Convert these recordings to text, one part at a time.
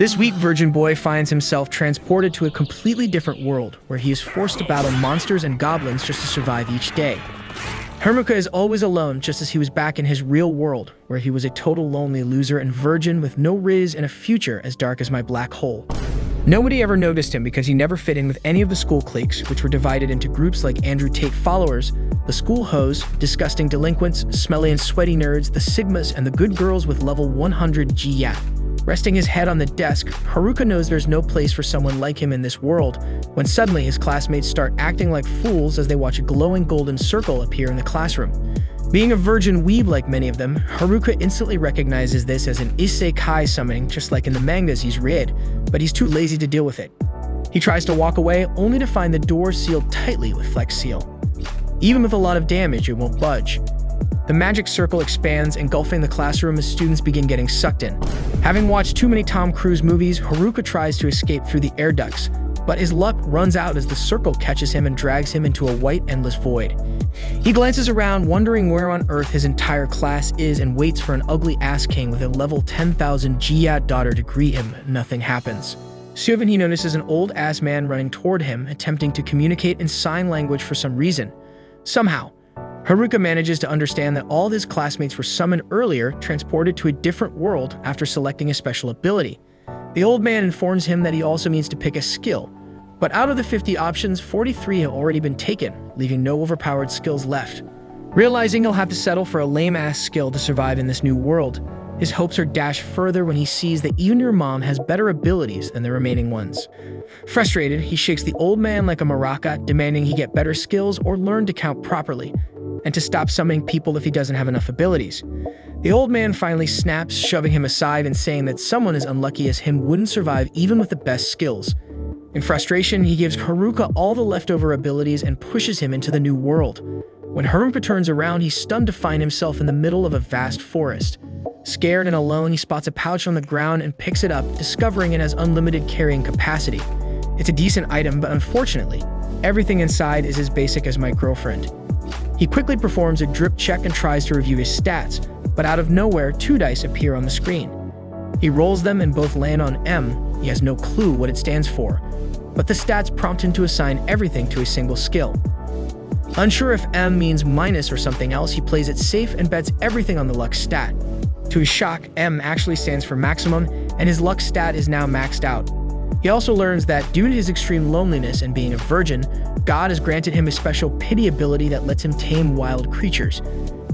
This weak virgin boy finds himself transported to a completely different world where he is forced to battle monsters and goblins just to survive each day. Haruka is always alone, just as he was back in his real world, where he was a total lonely loser and virgin with no riz and a future as dark as my black hole. Nobody ever noticed him because he never fit in with any of the school cliques, which were divided into groups like Andrew Tate followers, the school hoes, disgusting delinquents, smelly and sweaty nerds, the Sigmas, and the good girls with level 100 GYAT. Resting his head on the desk, Haruka knows there's no place for someone like him in this world, when suddenly his classmates start acting like fools as they watch a glowing golden circle appear in the classroom. Being a virgin weeb like many of them, Haruka instantly recognizes this as an isekai summoning, just like in the mangas he's read, but he's too lazy to deal with it. He tries to walk away, only to find the door sealed tightly with Flex Seal. Even with a lot of damage, it won't budge. The magic circle expands, engulfing the classroom as students begin getting sucked in. Having watched too many Tom Cruise movies, Haruka tries to escape through the air ducts, but his luck runs out as the circle catches him and drags him into a white, endless void. He glances around, wondering where on earth his entire class is, and waits for an ugly ass king with a level 10,000 GYAT daughter to greet him. Nothing happens. Soon he notices an old-ass man running toward him, attempting to communicate in sign language for some reason. Somehow, Haruka manages to understand that all his classmates were summoned earlier, transported to a different world after selecting a special ability. The old man informs him that he also needs to pick a skill, but out of the 50 options, 43 have already been taken, leaving no overpowered skills left. Realizing he'll have to settle for a lame-ass skill to survive in this new world, his hopes are dashed further when he sees that even your mom has better abilities than the remaining ones. Frustrated, he shakes the old man like a maraca, demanding he get better skills or learn to count properly, and to stop summoning people if he doesn't have enough abilities. The old man finally snaps, shoving him aside and saying that someone as unlucky as him wouldn't survive even with the best skills. In frustration, he gives Haruka all the leftover abilities and pushes him into the new world. When Haruka turns around, he's stunned to find himself in the middle of a vast forest. Scared and alone, he spots a pouch on the ground and picks it up, discovering it has unlimited carrying capacity. It's a decent item, but unfortunately, everything inside is as basic as my girlfriend. He quickly performs a drip check and tries to review his stats, but out of nowhere, 2 dice appear on the screen. He rolls them and both land on M. He has no clue what it stands for, but the stats prompt him to assign everything to a single skill. Unsure if M means minus or something else, he plays it safe and bets everything on the luck stat. To his shock, M actually stands for maximum, and his luck stat is now maxed out. He also learns that due to his extreme loneliness and being a virgin, God has granted him a special pity ability that lets him tame wild creatures.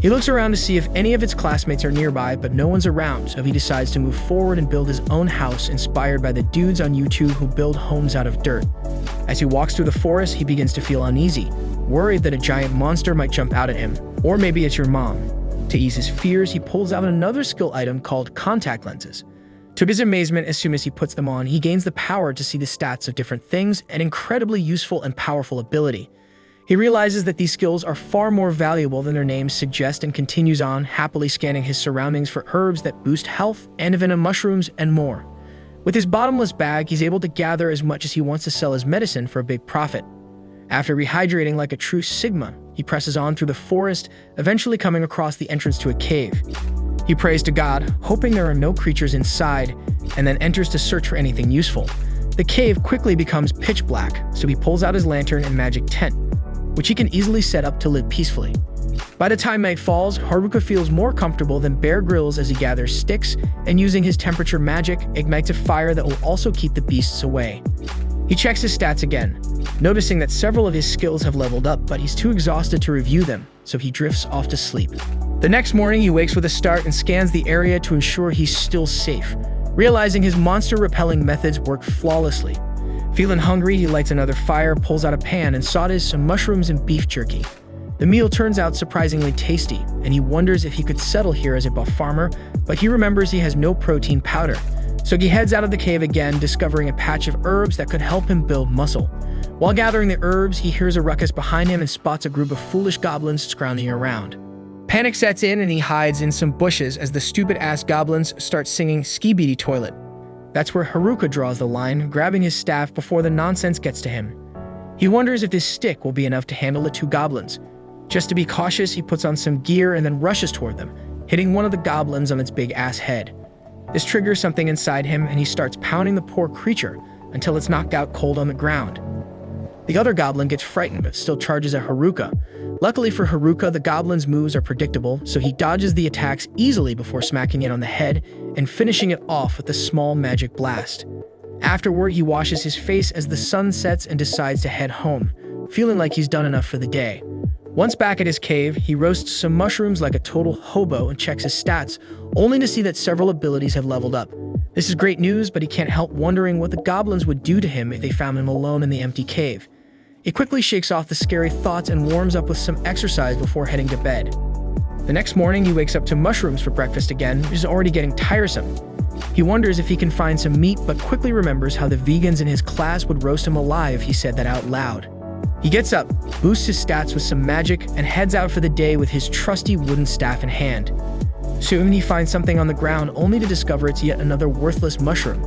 He looks around to see if any of his classmates are nearby, but no one's around, so he decides to move forward and build his own house inspired by the dudes on YouTube who build homes out of dirt. As he walks through the forest, he begins to feel uneasy, worried that a giant monster might jump out at him, or maybe it's your mom. To ease his fears, he pulls out another skill item called contact lenses. To his amazement, as soon as he puts them on, he gains the power to see the stats of different things, an incredibly useful and powerful ability. He realizes that these skills are far more valuable than their names suggest and continues on, happily scanning his surroundings for herbs that boost health, anivena mushrooms, and more. With his bottomless bag, he's able to gather as much as he wants to sell as medicine for a big profit. After rehydrating like a true Sigma, he presses on through the forest, eventually coming across the entrance to a cave. He prays to God, hoping there are no creatures inside, and then enters to search for anything useful. The cave quickly becomes pitch black, so he pulls out his lantern and magic tent, which he can easily set up to live peacefully. By the time night falls, Haruka feels more comfortable than Bear Grylls as he gathers sticks and, using his temperature magic, ignites a fire that will also keep the beasts away. He checks his stats again, noticing that several of his skills have leveled up, but he's too exhausted to review them, so he drifts off to sleep. The next morning, he wakes with a start and scans the area to ensure he's still safe, realizing his monster-repelling methods work flawlessly. Feeling hungry, he lights another fire, pulls out a pan, and sautés some mushrooms and beef jerky. The meal turns out surprisingly tasty, and he wonders if he could settle here as a buff farmer, but he remembers he has no protein powder. So he heads out of the cave again, discovering a patch of herbs that could help him build muscle. While gathering the herbs, he hears a ruckus behind him and spots a group of foolish goblins scrounging around. Panic sets in and he hides in some bushes as the stupid-ass goblins start singing Skibidi Toilet. That's where Haruka draws the line, grabbing his staff before the nonsense gets to him. He wonders if this stick will be enough to handle the 2 goblins. Just to be cautious, he puts on some gear and then rushes toward them, hitting one of the goblins on its big-ass head. This triggers something inside him, and he starts pounding the poor creature until it's knocked out cold on the ground. The other goblin gets frightened but still charges at Haruka. Luckily for Haruka, the goblin's moves are predictable, so he dodges the attacks easily before smacking it on the head and finishing it off with a small magic blast. Afterward, he washes his face as the sun sets and decides to head home, feeling like he's done enough for the day. Once back at his cave, he roasts some mushrooms like a total hobo and checks his stats, only to see that several abilities have leveled up. This is great news, but he can't help wondering what the goblins would do to him if they found him alone in the empty cave. He quickly shakes off the scary thoughts and warms up with some exercise before heading to bed. The next morning, he wakes up to mushrooms for breakfast again, which is already getting tiresome. He wonders if he can find some meat, but quickly remembers how the vegans in his class would roast him alive if he said that out loud. He gets up, boosts his stats with some magic, and heads out for the day with his trusty wooden staff in hand. Soon, he finds something on the ground only to discover it's yet another worthless mushroom.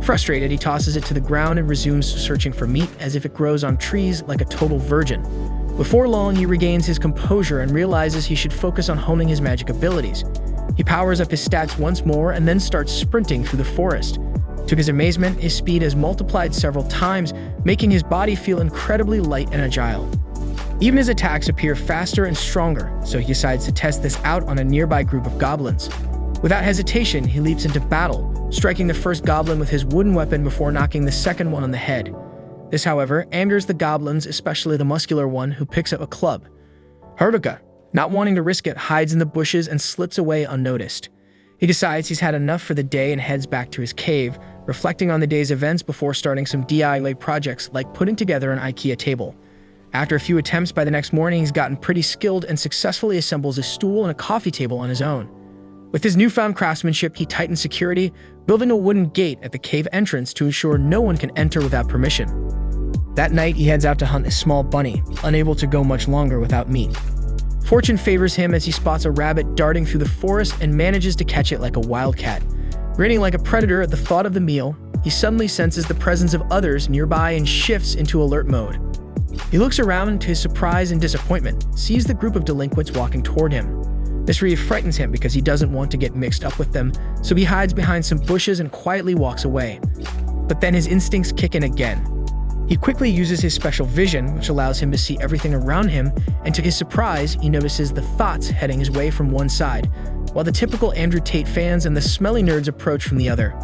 Frustrated, he tosses it to the ground and resumes searching for meat as if it grows on trees like a total virgin. Before long, he regains his composure and realizes he should focus on honing his magic abilities. He powers up his stats once more and then starts sprinting through the forest. To his amazement, his speed has multiplied several times, making his body feel incredibly light and agile. Even his attacks appear faster and stronger, so he decides to test this out on a nearby group of goblins. Without hesitation, he leaps into battle, striking the first goblin with his wooden weapon before knocking the second one on the head. This, however, angers the goblins, especially the muscular one, who picks up a club. Haruka, not wanting to risk it, hides in the bushes and slips away unnoticed. He decides he's had enough for the day and heads back to his cave, reflecting on the day's events before starting some DIY projects like putting together an IKEA table. After a few attempts by the next morning, he's gotten pretty skilled and successfully assembles a stool and a coffee table on his own. With his newfound craftsmanship, he tightens security, building a wooden gate at the cave entrance to ensure no one can enter without permission. That night, he heads out to hunt a small bunny, unable to go much longer without meat. Fortune favors him as he spots a rabbit darting through the forest and manages to catch it like a wildcat. Grinning like a predator at the thought of the meal, he suddenly senses the presence of others nearby and shifts into alert mode. He looks around and to his surprise and disappointment, sees the group of delinquents walking toward him. This really frightens him because he doesn't want to get mixed up with them, so he hides behind some bushes and quietly walks away. But then his instincts kick in again. He quickly uses his special vision, which allows him to see everything around him, and to his surprise, he notices the thoughts heading his way from one side, while the typical Andrew Tate fans and the smelly nerds approach from the other.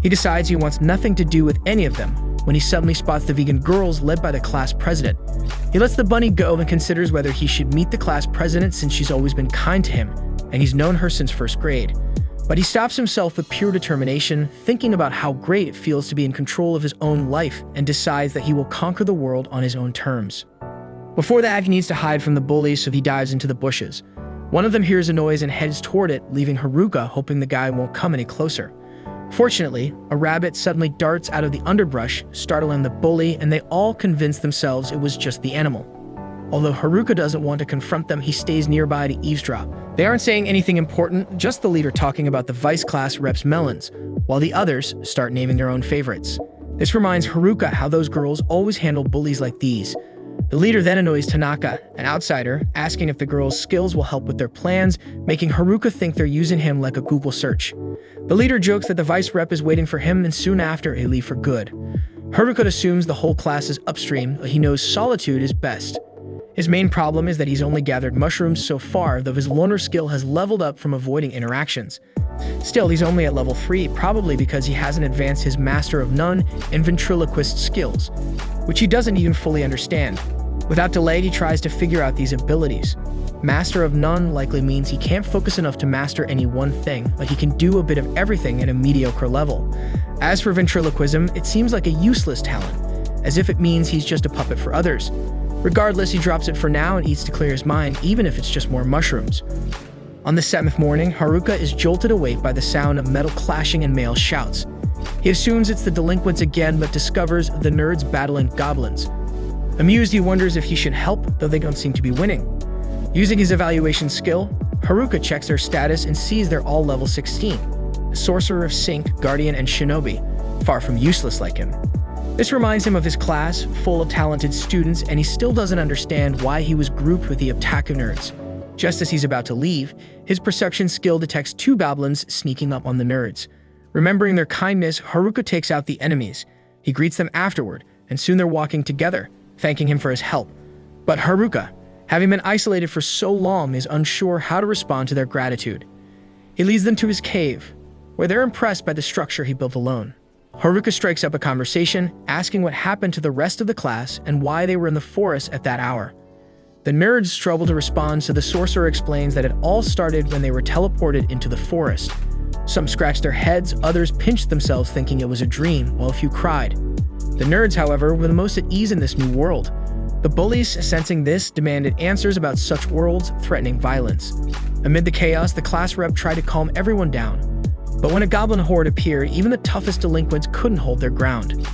He decides he wants nothing to do with any of them, when he suddenly spots the vegan girls led by the class president. He lets the bunny go and considers whether he should meet the class president since she's always been kind to him, and he's known her since first grade. But he stops himself with pure determination, thinking about how great it feels to be in control of his own life, and decides that he will conquer the world on his own terms. Before that, he needs to hide from the bullies, so he dives into the bushes. One of them hears a noise and heads toward it, leaving Haruka hoping the guy won't come any closer. Fortunately, a rabbit suddenly darts out of the underbrush, startling the bully, and they all convince themselves it was just the animal. Although Haruka doesn't want to confront them, he stays nearby to eavesdrop. They aren't saying anything important, just the leader talking about the vice class rep's melons, while the others start naming their own favorites. This reminds Haruka how those girls always handle bullies like these. The leader then annoys Tanaka, an outsider, asking if the girls' skills will help with their plans, making Haruka think they're using him like a Google search. The leader jokes that the vice rep is waiting for him, and soon after, they leave for good. Haruka assumes the whole class is upstream, but he knows solitude is best. His main problem is that he's only gathered mushrooms so far, though his loner skill has leveled up from avoiding interactions. Still, he's only at level 3, probably because he hasn't advanced his Master of None and Ventriloquist skills, which he doesn't even fully understand. Without delay, he tries to figure out these abilities. Master of None likely means he can't focus enough to master any one thing, but he can do a bit of everything at a mediocre level. As for ventriloquism, it seems like a useless talent, as if it means he's just a puppet for others. Regardless, he drops it for now and eats to clear his mind, even if it's just more mushrooms. On the 7th morning, Haruka is jolted awake by the sound of metal clashing and male shouts. He assumes it's the delinquents again, but discovers the nerds battling goblins. Amused, he wonders if he should help, though they don't seem to be winning. Using his evaluation skill, Haruka checks their status and sees they're all level 16. A sorcerer of Sync, Guardian, and Shinobi, far from useless like him. This reminds him of his class, full of talented students, and he still doesn't understand why he was grouped with the otaku nerds. Just as he's about to leave, his perception skill detects 2 goblins sneaking up on the nerds. Remembering their kindness, Haruka takes out the enemies. He greets them afterward, and soon they're walking together, thanking him for his help. But Haruka, having been isolated for so long, is unsure how to respond to their gratitude. He leads them to his cave, where they're impressed by the structure he built alone. Haruka strikes up a conversation, asking what happened to the rest of the class and why they were in the forest at that hour. The nerds struggle to respond, so the sorcerer explains that it all started when they were teleported into the forest. Some scratched their heads, others pinched themselves thinking it was a dream, while a few cried. The nerds, however, were the most at ease in this new world. The bullies, sensing this, demanded answers about such worlds, threatening violence. Amid the chaos, the class rep tried to calm everyone down. But when a goblin horde appeared, even the toughest delinquents couldn't hold their ground.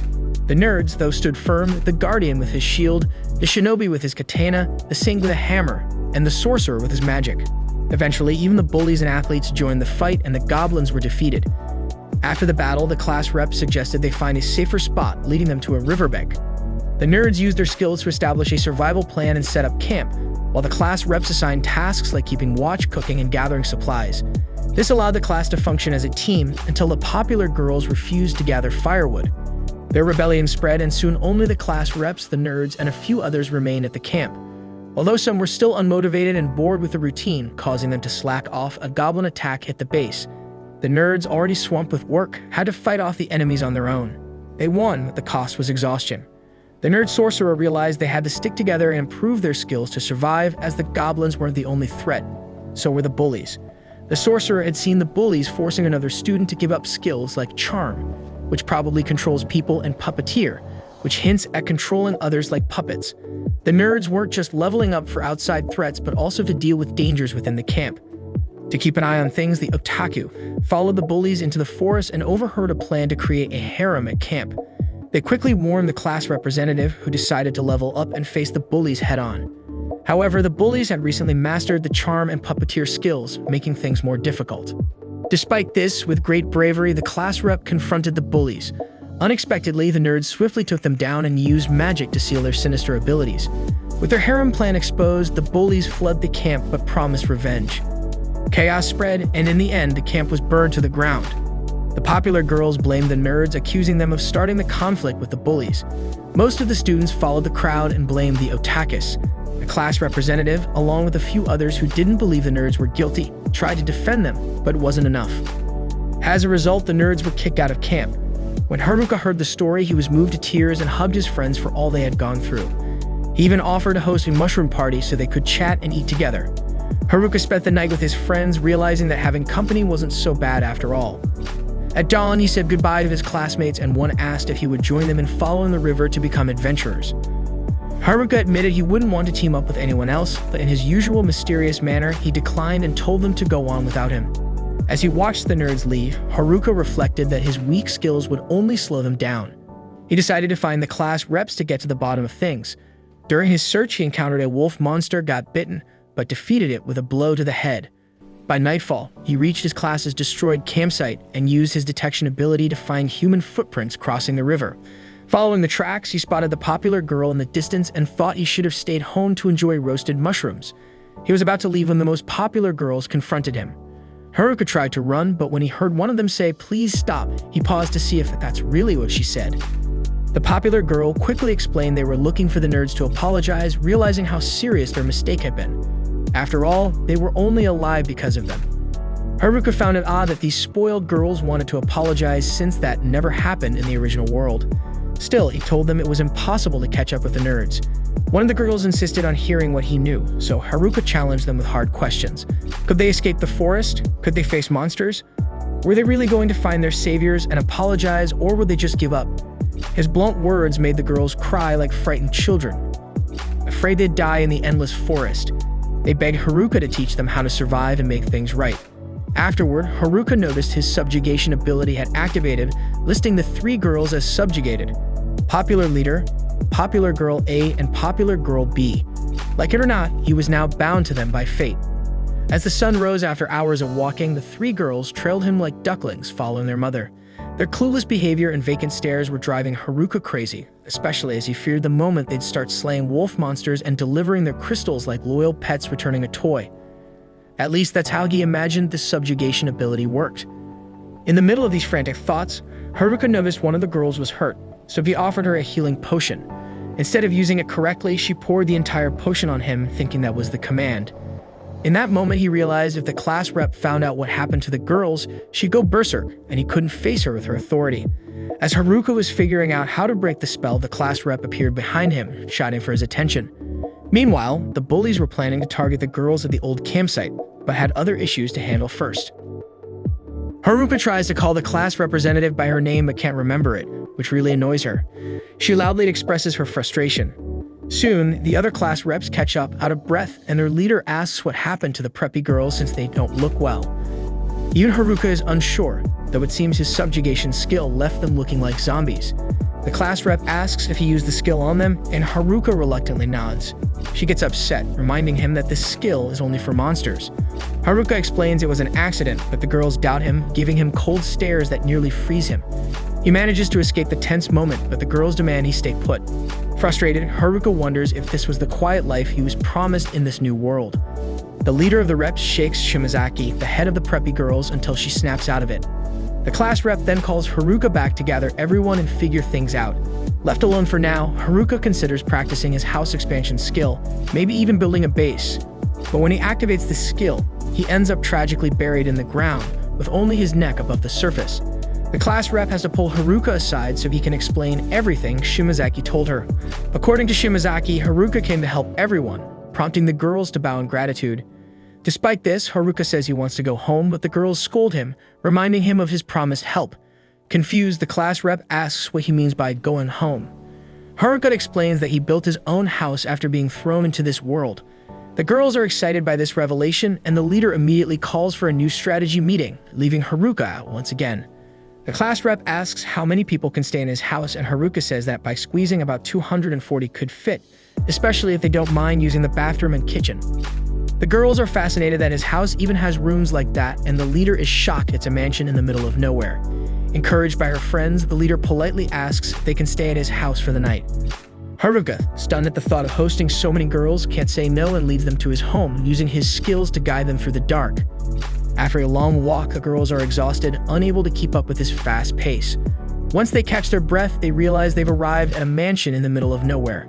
The nerds, though, stood firm, the guardian with his shield, the shinobi with his katana, the saint with a hammer, and the sorcerer with his magic. Eventually, even the bullies and athletes joined the fight, and the goblins were defeated. After the battle, the class rep suggested they find a safer spot, leading them to a riverbank. The nerds used their skills to establish a survival plan and set up camp, while the class reps assigned tasks like keeping watch, cooking, and gathering supplies. This allowed the class to function as a team until the popular girls refused to gather firewood. Their rebellion spread, and soon only the class reps, the nerds, and a few others remained at the camp. Although some were still unmotivated and bored with the routine, causing them to slack off, a goblin attack hit the base. The nerds, already swamped with work, had to fight off the enemies on their own. They won, but the cost was exhaustion. The nerd sorcerer realized they had to stick together and improve their skills to survive, as the goblins weren't the only threat. So were the bullies. The sorcerer had seen the bullies forcing another student to give up skills like charm, which probably controls people, and puppeteer, which hints at controlling others like puppets. The nerds weren't just leveling up for outside threats, but also to deal with dangers within the camp. To keep an eye on things, the otaku followed the bullies into the forest and overheard a plan to create a harem at camp. They quickly warned the class representative, who decided to level up and face the bullies head-on. However, the bullies had recently mastered the charm and puppeteer skills, making things more difficult. Despite this, with great bravery, the class rep confronted the bullies. Unexpectedly, the nerds swiftly took them down and used magic to seal their sinister abilities. With their harem plan exposed, the bullies fled the camp but promised revenge. Chaos spread, and in the end, the camp was burned to the ground. The popular girls blamed the nerds, accusing them of starting the conflict with the bullies. Most of the students followed the crowd and blamed the otakus. The class representative, along with a few others who didn't believe the nerds were guilty, tried to defend them, but it wasn't enough. As a result, the nerds were kicked out of camp. When Haruka heard the story, he was moved to tears and hugged his friends for all they had gone through. He even offered to host a mushroom party so they could chat and eat together. Haruka spent the night with his friends, realizing that having company wasn't so bad after all. At dawn, he said goodbye to his classmates, and one asked if he would join them in following the river to become adventurers. Haruka admitted he wouldn't want to team up with anyone else, but in his usual mysterious manner, he declined and told them to go on without him. As he watched the nerds leave, Haruka reflected that his weak skills would only slow them down. He decided to find the class reps to get to the bottom of things. During his search, he encountered a wolf monster, got bitten, but defeated it with a blow to the head. By nightfall, he reached his class's destroyed campsite and used his detection ability to find human footprints crossing the river. Following the tracks, he spotted the popular girl in the distance and thought he should have stayed home to enjoy roasted mushrooms. He was about to leave when the most popular girls confronted him. Haruka tried to run, but when he heard one of them say, "Please stop," he paused to see if that's really what she said. The popular girl quickly explained they were looking for the nerds to apologize, realizing how serious their mistake had been. After all, they were only alive because of them. Haruka found it odd that these spoiled girls wanted to apologize, since that never happened in the original world. Still, he told them it was impossible to catch up with the nerds. One of the girls insisted on hearing what he knew, so Haruka challenged them with hard questions. Could they escape the forest? Could they face monsters? Were they really going to find their saviors and apologize, or would they just give up? His blunt words made the girls cry like frightened children, afraid they'd die in the endless forest. They begged Haruka to teach them how to survive and make things right. Afterward, Haruka noticed his subjugation ability had activated, listing the three girls as subjugated: Popular Leader, Popular Girl A, and Popular Girl B. Like it or not, he was now bound to them by fate. As the sun rose after hours of walking, the three girls trailed him like ducklings following their mother. Their clueless behavior and vacant stares were driving Haruka crazy, especially as he feared the moment they'd start slaying wolf monsters and delivering their crystals like loyal pets returning a toy. At least that's how he imagined the subjugation ability worked. In the middle of these frantic thoughts, Haruka noticed one of the girls was hurt, so he offered her a healing potion. Instead of using it correctly, she poured the entire potion on him, thinking that was the command. In that moment, he realized if the class rep found out what happened to the girls, she'd go berserk, and he couldn't face her with her authority. As Haruka was figuring out how to break the spell, the class rep appeared behind him, shouting for his attention. Meanwhile, the bullies were planning to target the girls at the old campsite, but had other issues to handle first. Haruka tries to call the class representative by her name but can't remember it, which really annoys her. She loudly expresses her frustration. Soon, the other class reps catch up, out of breath, and their leader asks what happened to the preppy girls since they don't look well. Even Haruka is unsure, though it seems his subjugation skill left them looking like zombies. The class rep asks if he used the skill on them, and Haruka reluctantly nods. She gets upset, reminding him that this skill is only for monsters. Haruka explains it was an accident, but the girls doubt him, giving him cold stares that nearly freeze him. He manages to escape the tense moment, but the girls demand he stay put. Frustrated, Haruka wonders if this was the quiet life he was promised in this new world. The leader of the reps shakes Shimazaki, the head of the preppy girls, until she snaps out of it. The class rep then calls Haruka back to gather everyone and figure things out. Left alone for now, Haruka considers practicing his house expansion skill, maybe even building a base. But when he activates the skill, he ends up tragically buried in the ground, with only his neck above the surface. The class rep has to pull Haruka aside so he can explain everything Shimazaki told her. According to Shimazaki, Haruka came to help everyone, prompting the girls to bow in gratitude. Despite this, Haruka says he wants to go home, but the girls scold him, reminding him of his promised help. Confused, the class rep asks what he means by going home. Haruka explains that he built his own house after being thrown into this world. The girls are excited by this revelation, and the leader immediately calls for a new strategy meeting, leaving Haruka out once again. The class rep asks how many people can stay in his house, and Haruka says that by squeezing about 240 could fit, especially if they don't mind using the bathroom and kitchen. The girls are fascinated that his house even has rooms like that, and the leader is shocked it's a mansion in the middle of nowhere. Encouraged by her friends, the leader politely asks if they can stay at his house for the night. Haruka, stunned at the thought of hosting so many girls, can't say no and leads them to his home, using his skills to guide them through the dark. After a long walk, the girls are exhausted, unable to keep up with his fast pace. Once they catch their breath, they realize they've arrived at a mansion in the middle of nowhere.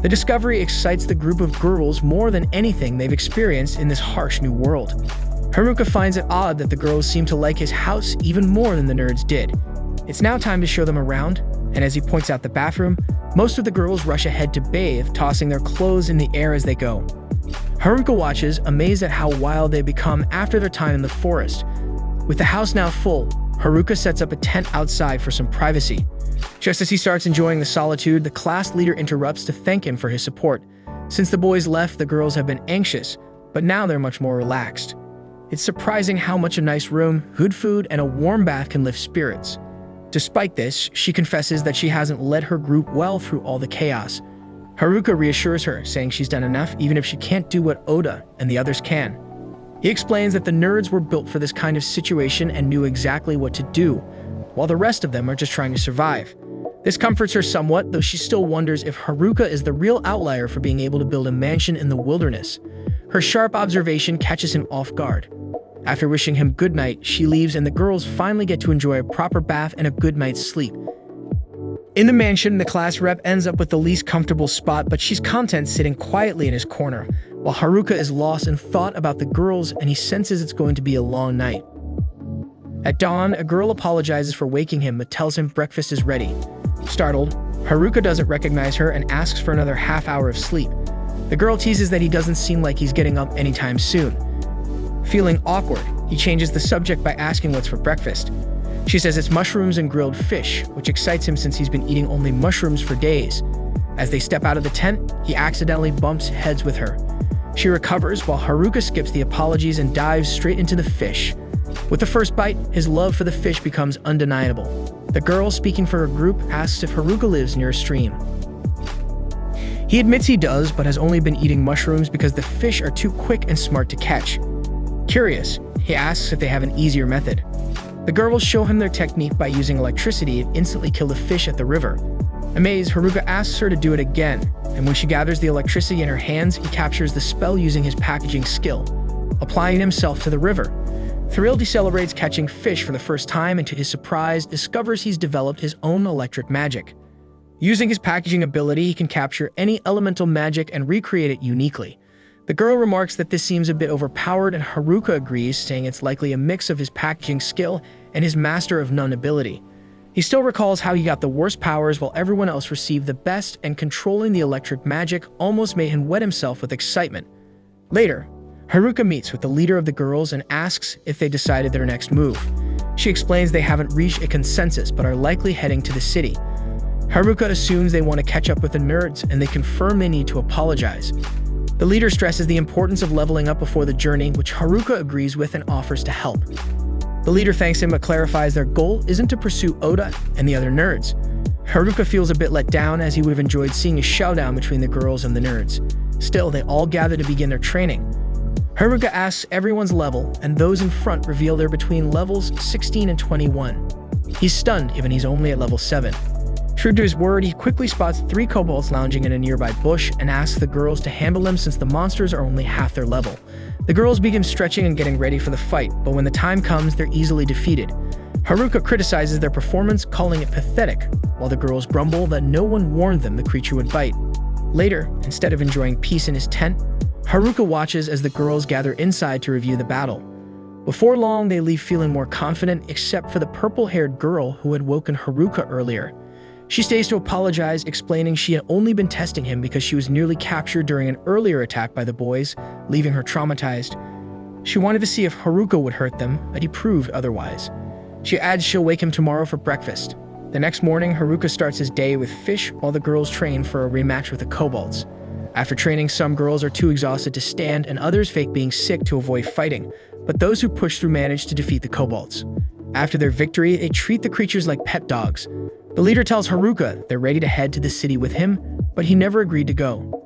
The discovery excites the group of girls more than anything they've experienced in this harsh new world. Haruka finds it odd that the girls seem to like his house even more than the nerds did. It's now time to show them around, and as he points out the bathroom, most of the girls rush ahead to bathe, tossing their clothes in the air as they go. Haruka watches, amazed at how wild they become after their time in the forest. With the house now full, Haruka sets up a tent outside for some privacy. Just as he starts enjoying the solitude, the class leader interrupts to thank him for his support. Since the boys left, the girls have been anxious, but now they're much more relaxed. It's surprising how much a nice room, good food, and a warm bath can lift spirits. Despite this, she confesses that she hasn't led her group well through all the chaos. Haruka reassures her, saying she's done enough even if she can't do what Oda and the others can. He explains that the nerds were built for this kind of situation and knew exactly what to do, while the rest of them are just trying to survive. This comforts her somewhat, though she still wonders if Haruka is the real outlier for being able to build a mansion in the wilderness. Her sharp observation catches him off guard. After wishing him good night, she leaves and the girls finally get to enjoy a proper bath and a good night's sleep. In the mansion, the class rep ends up with the least comfortable spot, but she's content sitting quietly in his corner, while Haruka is lost in thought about the girls and he senses it's going to be a long night. At dawn, a girl apologizes for waking him but tells him breakfast is ready. Startled, Haruka doesn't recognize her and asks for another half hour of sleep. The girl teases that he doesn't seem like he's getting up anytime soon. Feeling awkward, he changes the subject by asking what's for breakfast. She says it's mushrooms and grilled fish, which excites him since he's been eating only mushrooms for days. As they step out of the tent, he accidentally bumps heads with her. She recovers while Haruka skips the apologies and dives straight into the fish. With the first bite, his love for the fish becomes undeniable. The girl, speaking for her group, asks if Haruka lives near a stream. He admits he does, but has only been eating mushrooms because the fish are too quick and smart to catch. Curious, he asks if they have an easier method. The girls show him their technique by using electricity and instantly kill the fish at the river. Amazed, Haruka asks her to do it again, and when she gathers the electricity in her hands, he captures the spell using his packaging skill, applying himself to the river. Thrilled, he celebrates catching fish for the first time and to his surprise, discovers he's developed his own electric magic. Using his packaging ability, he can capture any elemental magic and recreate it uniquely. The girl remarks that this seems a bit overpowered and Haruka agrees, saying it's likely a mix of his packaging skill and his Master of None ability. He still recalls how he got the worst powers while everyone else received the best, and controlling the electric magic almost made him wet himself with excitement. Later, Haruka meets with the leader of the girls and asks if they decided their next move. She explains they haven't reached a consensus but are likely heading to the city. Haruka assumes they want to catch up with the nerds and they confirm they need to apologize. The leader stresses the importance of leveling up before the journey, which Haruka agrees with and offers to help. The leader thanks him but clarifies their goal isn't to pursue Oda and the other nerds. Haruka feels a bit let down as he would have enjoyed seeing a showdown between the girls and the nerds. Still, they all gather to begin their training. Haruka asks everyone's level, and those in front reveal they're between levels 16 and 21. He's stunned given he's only at level 7. True to his word, he quickly spots 3 kobolds lounging in a nearby bush and asks the girls to handle them since the monsters are only half their level. The girls begin stretching and getting ready for the fight, but when the time comes, they're easily defeated. Haruka criticizes their performance, calling it pathetic, while the girls grumble that no one warned them the creature would bite. Later, instead of enjoying peace in his tent, Haruka watches as the girls gather inside to review the battle. Before long, they leave feeling more confident, except for the purple-haired girl who had woken Haruka earlier. She stays to apologize, explaining she had only been testing him because she was nearly captured during an earlier attack by the boys, leaving her traumatized. She wanted to see if Haruka would hurt them, but he proved otherwise. She adds she'll wake him tomorrow for breakfast. The next morning, Haruka starts his day with fish while the girls train for a rematch with the kobolds. After training, some girls are too exhausted to stand and others fake being sick to avoid fighting, but those who push through manage to defeat the kobolds. After their victory, they treat the creatures like pet dogs. The leader tells Haruka they're ready to head to the city with him, but he never agreed to go.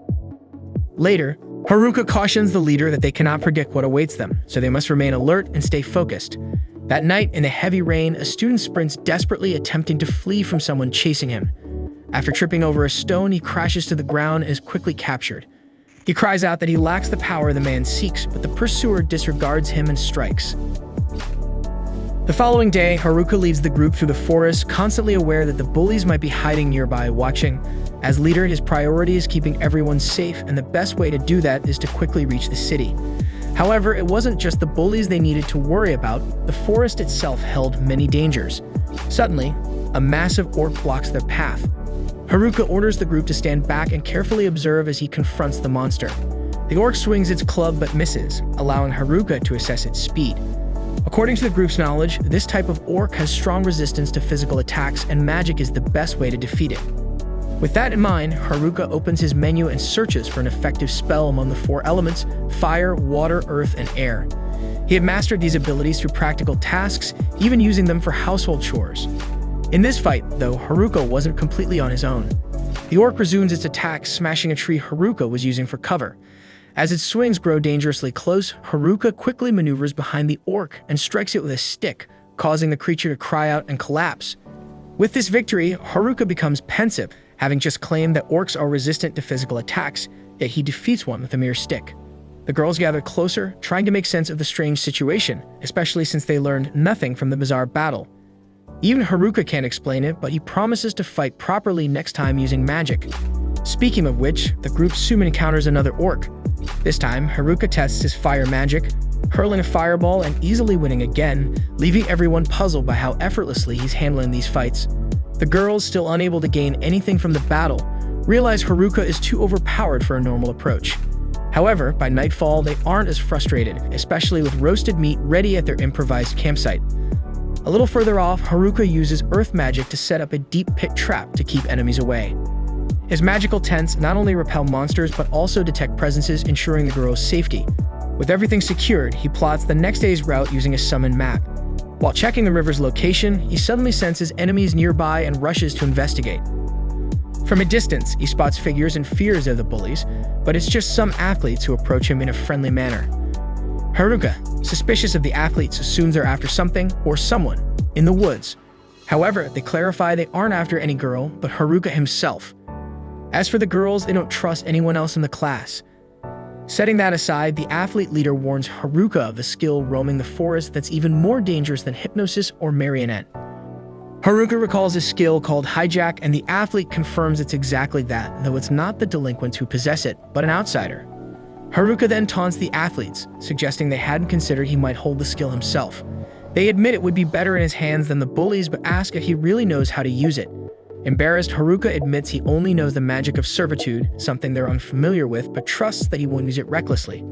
Later, Haruka cautions the leader that they cannot predict what awaits them, so they must remain alert and stay focused. That night, in the heavy rain, a student sprints desperately attempting to flee from someone chasing him. After tripping over a stone, he crashes to the ground and is quickly captured. He cries out that he lacks the power the man seeks, but the pursuer disregards him and strikes. The following day, Haruka leads the group through the forest, constantly aware that the bullies might be hiding nearby, watching. As leader, his priority is keeping everyone safe, and the best way to do that is to quickly reach the city. However, it wasn't just the bullies they needed to worry about. The forest itself held many dangers. Suddenly, a massive orc blocks their path. Haruka orders the group to stand back and carefully observe as he confronts the monster. The orc swings its club but misses, allowing Haruka to assess its speed. According to the group's knowledge, this type of orc has strong resistance to physical attacks, and magic is the best way to defeat it. With that in mind, Haruka opens his menu and searches for an effective spell among the 4 elements: fire, water, earth, and air. He had mastered these abilities through practical tasks, even using them for household chores. In this fight, though, Haruka wasn't completely on his own. The orc resumes its attack, smashing a tree Haruka was using for cover. As its swings grow dangerously close, Haruka quickly maneuvers behind the orc and strikes it with a stick, causing the creature to cry out and collapse. With this victory, Haruka becomes pensive, having just claimed that orcs are resistant to physical attacks, yet he defeats one with a mere stick. The girls gather closer, trying to make sense of the strange situation, especially since they learned nothing from the bizarre battle. Even Haruka can't explain it, but he promises to fight properly next time using magic. Speaking of which, the group soon encounters another orc. This time, Haruka tests his fire magic, hurling a fireball and easily winning again, leaving everyone puzzled by how effortlessly he's handling these fights. The girls, still unable to gain anything from the battle, realize Haruka is too overpowered for a normal approach. However, by nightfall, they aren't as frustrated, especially with roasted meat ready at their improvised campsite. A little further off, Haruka uses earth magic to set up a deep pit trap to keep enemies away. His magical tents not only repel monsters but also detect presences, ensuring the girls' safety. With everything secured, he plots the next day's route using a summon map. While checking the river's location, he suddenly senses enemies nearby and rushes to investigate. From a distance, he spots figures and fears they're the bullies, but it's just some athletes who approach him in a friendly manner. Haruka, suspicious of the athletes, assumes they're after something or someone in the woods. However, they clarify they aren't after any girl, but Haruka himself. As for the girls, they don't trust anyone else in the class. Setting that aside, the athlete leader warns Haruka of a skill roaming the forest that's even more dangerous than hypnosis or marionette. Haruka recalls a skill called hijack, and the athlete confirms it's exactly that, though it's not the delinquents who possess it, but an outsider. Haruka then taunts the athletes, suggesting they hadn't considered he might hold the skill himself. They admit it would be better in his hands than the bullies, but ask if he really knows how to use it. Embarrassed, Haruka admits he only knows the magic of servitude, something they're unfamiliar with, but trusts that he won't use it recklessly.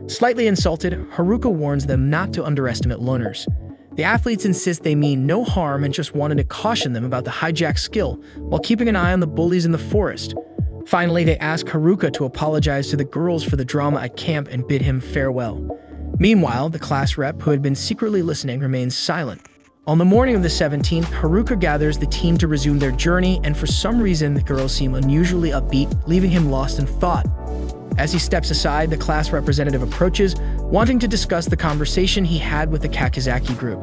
Slightly insulted, Haruka warns them not to underestimate loners. The athletes insist they mean no harm and just wanted to caution them about the hijack skill, while keeping an eye on the bullies in the forest. Finally, they ask Haruka to apologize to the girls for the drama at camp and bid him farewell. Meanwhile, the class rep, who had been secretly listening, remains silent. On the morning of the 17th, Haruka gathers the team to resume their journey, and for some reason, the girls seem unusually upbeat, leaving him lost in thought. As he steps aside, the class representative approaches, wanting to discuss the conversation he had with the Kakizaki group.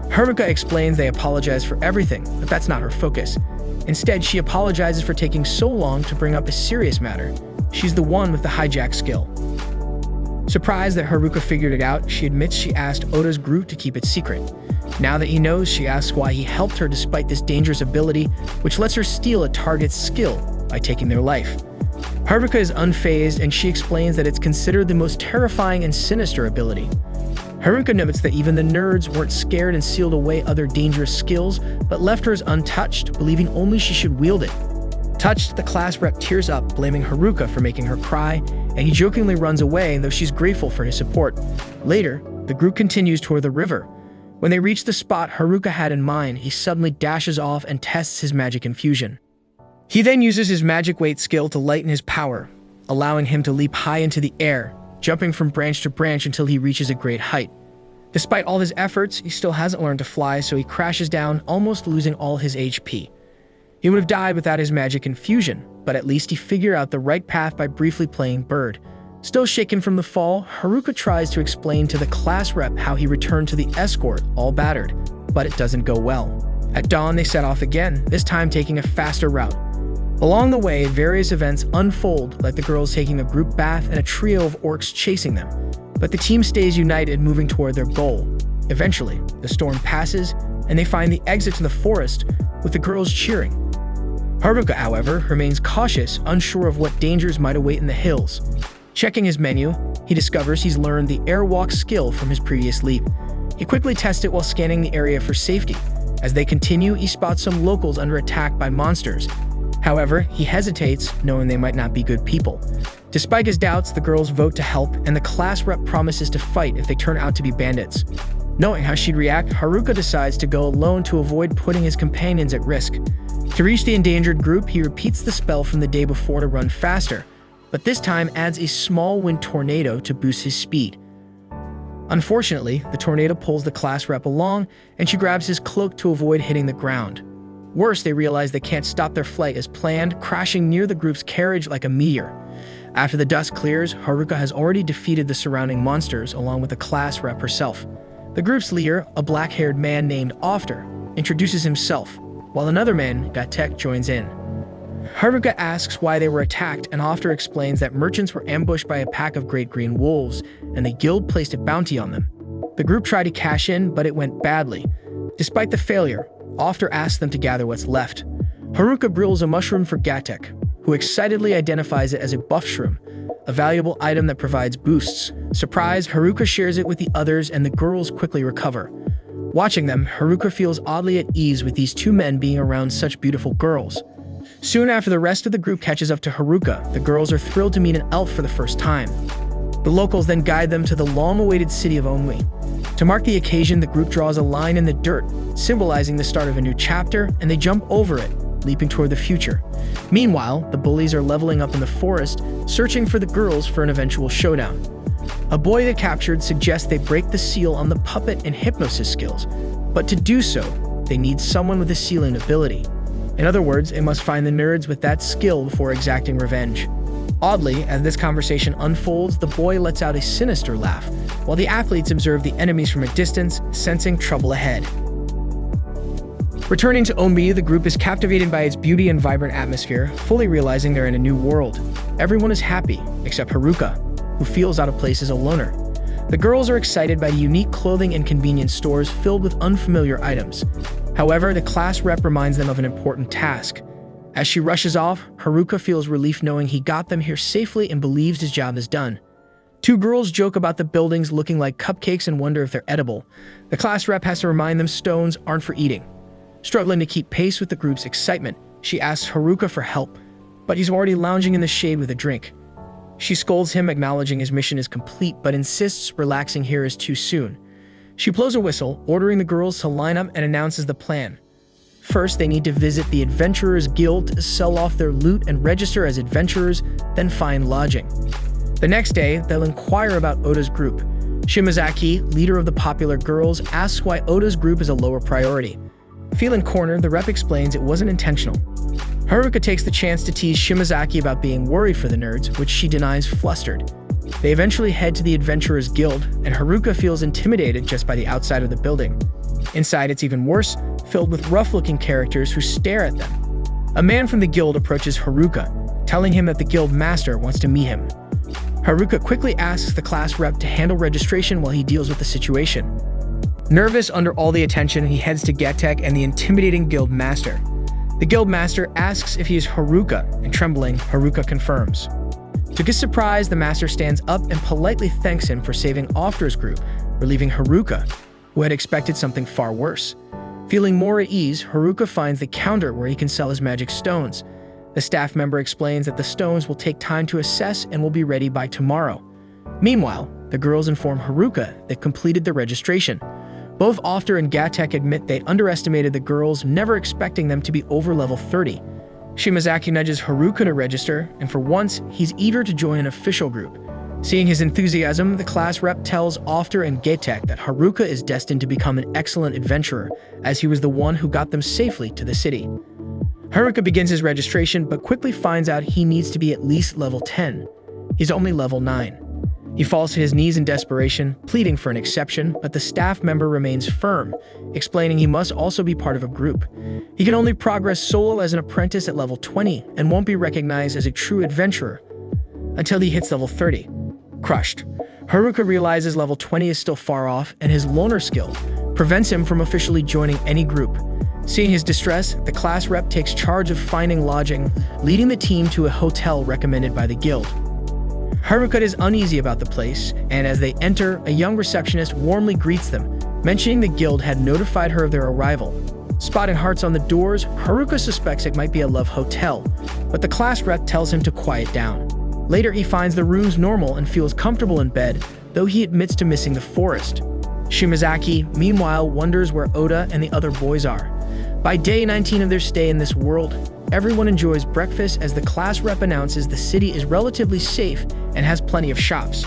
Haruka explains they apologize for everything, but that's not her focus. Instead, she apologizes for taking so long to bring up a serious matter. She's the one with the hijack skill. Surprised that Haruka figured it out, she admits she asked Oda's group to keep it secret. Now that he knows, she asks why he helped her despite this dangerous ability, which lets her steal a target's skill by taking their life. Haruka is unfazed, and she explains that it's considered the most terrifying and sinister ability. Haruka notes that even the nerds weren't scared and sealed away other dangerous skills, but left hers untouched, believing only she should wield it. Touched, the class rep tears up, blaming Haruka for making her cry, and he jokingly runs away, though she's grateful for his support. Later, the group continues toward the river. When they reach the spot Haruka had in mind, he suddenly dashes off and tests his magic infusion. He then uses his magic weight skill to lighten his power, allowing him to leap high into the air, jumping from branch to branch until he reaches a great height. Despite all his efforts, he still hasn't learned to fly, so he crashes down, almost losing all his HP. He would have died without his magic infusion, but at least he figured out the right path by briefly playing bird. Still shaken from the fall, Haruka tries to explain to the class rep how he returned to the escort, all battered, but it doesn't go well. At dawn, they set off again, this time taking a faster route. Along the way, various events unfold, like the girls taking a group bath and a trio of orcs chasing them. But the team stays united, moving toward their goal. Eventually, the storm passes, and they find the exit to the forest, with the girls cheering. Haruka, however, remains cautious, unsure of what dangers might await in the hills. Checking his menu, he discovers he's learned the airwalk skill from his previous leap. He quickly tests it while scanning the area for safety. As they continue, he spots some locals under attack by monsters. However, he hesitates, knowing they might not be good people. Despite his doubts, the girls vote to help, and the class rep promises to fight if they turn out to be bandits. Knowing how she'd react, Haruka decides to go alone to avoid putting his companions at risk. To reach the endangered group, he repeats the spell from the day before to run faster, but this time adds a small wind tornado to boost his speed. Unfortunately, the tornado pulls the class rep along, and she grabs his cloak to avoid hitting the ground. Worse, they realize they can't stop their flight as planned, crashing near the group's carriage like a meteor. After the dust clears, Haruka has already defeated the surrounding monsters along with the class rep herself. The group's leader, a black-haired man named Ofter, introduces himself, while another man, Gatek, joins in. Haruka asks why they were attacked, and Ofter explains that merchants were ambushed by a pack of great green wolves, and the guild placed a bounty on them. The group tried to cash in, but it went badly. Despite the failure, Ofter asks them to gather what's left. Haruka brews a mushroom for Gatek, who excitedly identifies it as a buff shroom, a valuable item that provides boosts. Surprised, Haruka shares it with the others, and the girls quickly recover. Watching them, Haruka feels oddly at ease with these two men being around such beautiful girls. Soon after the rest of the group catches up to Haruka, the girls are thrilled to meet an elf for the first time. The locals then guide them to the long-awaited city of Onwi. To mark the occasion, the group draws a line in the dirt, symbolizing the start of a new chapter, and they jump over it, leaping toward the future. Meanwhile, the bullies are leveling up in the forest, searching for the girls for an eventual showdown. A boy they captured suggests they break the seal on the puppet and hypnosis skills, but to do so, they need someone with a sealing ability. In other words, they must find the nerds with that skill before exacting revenge. Oddly, as this conversation unfolds, the boy lets out a sinister laugh, while the athletes observe the enemies from a distance, sensing trouble ahead. Returning to Onmi, the group is captivated by its beauty and vibrant atmosphere, fully realizing they're in a new world. Everyone is happy, except Haruka. who feels out of place as a loner. The girls are excited by the unique clothing and convenience stores filled with unfamiliar items. However, the class rep reminds them of an important task. As she rushes off, Haruka feels relief knowing he got them here safely and believes his job is done. Two girls joke about the buildings looking like cupcakes and wonder if they're edible. The class rep has to remind them stones aren't for eating. Struggling to keep pace with the group's excitement, she asks Haruka for help, but he's already lounging in the shade with a drink. She scolds him, acknowledging his mission is complete, but insists relaxing here is too soon. She blows a whistle, ordering the girls to line up, and announces the plan. First, they need to visit the Adventurers Guild to sell off their loot and register as adventurers, then find lodging. The next day, they'll inquire about Oda's group. Shimazaki, leader of the popular girls, asks why Oda's group is a lower priority. Feeling cornered, the rep explains it wasn't intentional. Haruka takes the chance to tease Shimazaki about being worried for the nerds, which she denies flustered. They eventually head to the Adventurers Guild, and Haruka feels intimidated just by the outside of the building. Inside, it's even worse, filled with rough-looking characters who stare at them. A man from the guild approaches Haruka, telling him that the guild master wants to meet him. Haruka quickly asks the class rep to handle registration while he deals with the situation. Nervous under all the attention, he heads to Getek and the intimidating guild master. The guild master asks if he is Haruka, and trembling, Haruka confirms. To his surprise, the master stands up and politely thanks him for saving Ofter's group, relieving Haruka, who had expected something far worse. Feeling more at ease, Haruka finds the counter where he can sell his magic stones. The staff member explains that the stones will take time to assess and will be ready by tomorrow. Meanwhile, the girls inform Haruka they've completed the registration. Both Ofter and Getek admit they underestimated the girls, never expecting them to be over level 30. Shimazaki nudges Haruka to register, and for once, he's eager to join an official group. Seeing his enthusiasm, the class rep tells Ofter and Getek that Haruka is destined to become an excellent adventurer, as he was the one who got them safely to the city. Haruka begins his registration, but quickly finds out he needs to be at least level 10. He's only level 9. He falls to his knees in desperation, pleading for an exception, but the staff member remains firm, explaining he must also be part of a group. He can only progress solo as an apprentice at level 20 and won't be recognized as a true adventurer until he hits level 30. Crushed, Haruka realizes level 20 is still far off, and his loner skill prevents him from officially joining any group. Seeing his distress, the class rep takes charge of finding lodging, leading the team to a hotel recommended by the guild. Haruka is uneasy about the place, and as they enter, a young receptionist warmly greets them, mentioning the guild had notified her of their arrival. Spotting hearts on the doors, Haruka suspects it might be a love hotel, but the class rep tells him to quiet down. Later, he finds the rooms normal and feels comfortable in bed, though he admits to missing the forest. Shimazaki, meanwhile, wonders where Oda and the other boys are. By day 19 of their stay in this world, everyone enjoys breakfast as the class rep announces the city is relatively safe and has plenty of shops.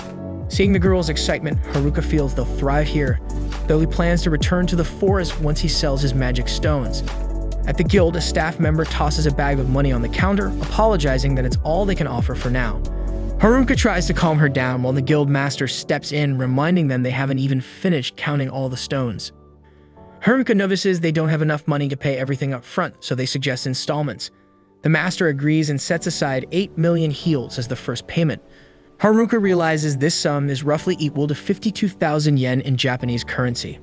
Seeing the girls' excitement, Haruka feels they'll thrive here, though he plans to return to the forest once he sells his magic stones. At the guild, a staff member tosses a bag of money on the counter, apologizing that it's all they can offer for now. Haruka tries to calm her down while the guild master steps in, reminding them they haven't even finished counting all the stones. Haruka notices they don't have enough money to pay everything up front, so they suggest installments. The master agrees and sets aside 8 million heals as the first payment. Haruka realizes this sum is roughly equal to 52,000 yen in Japanese currency.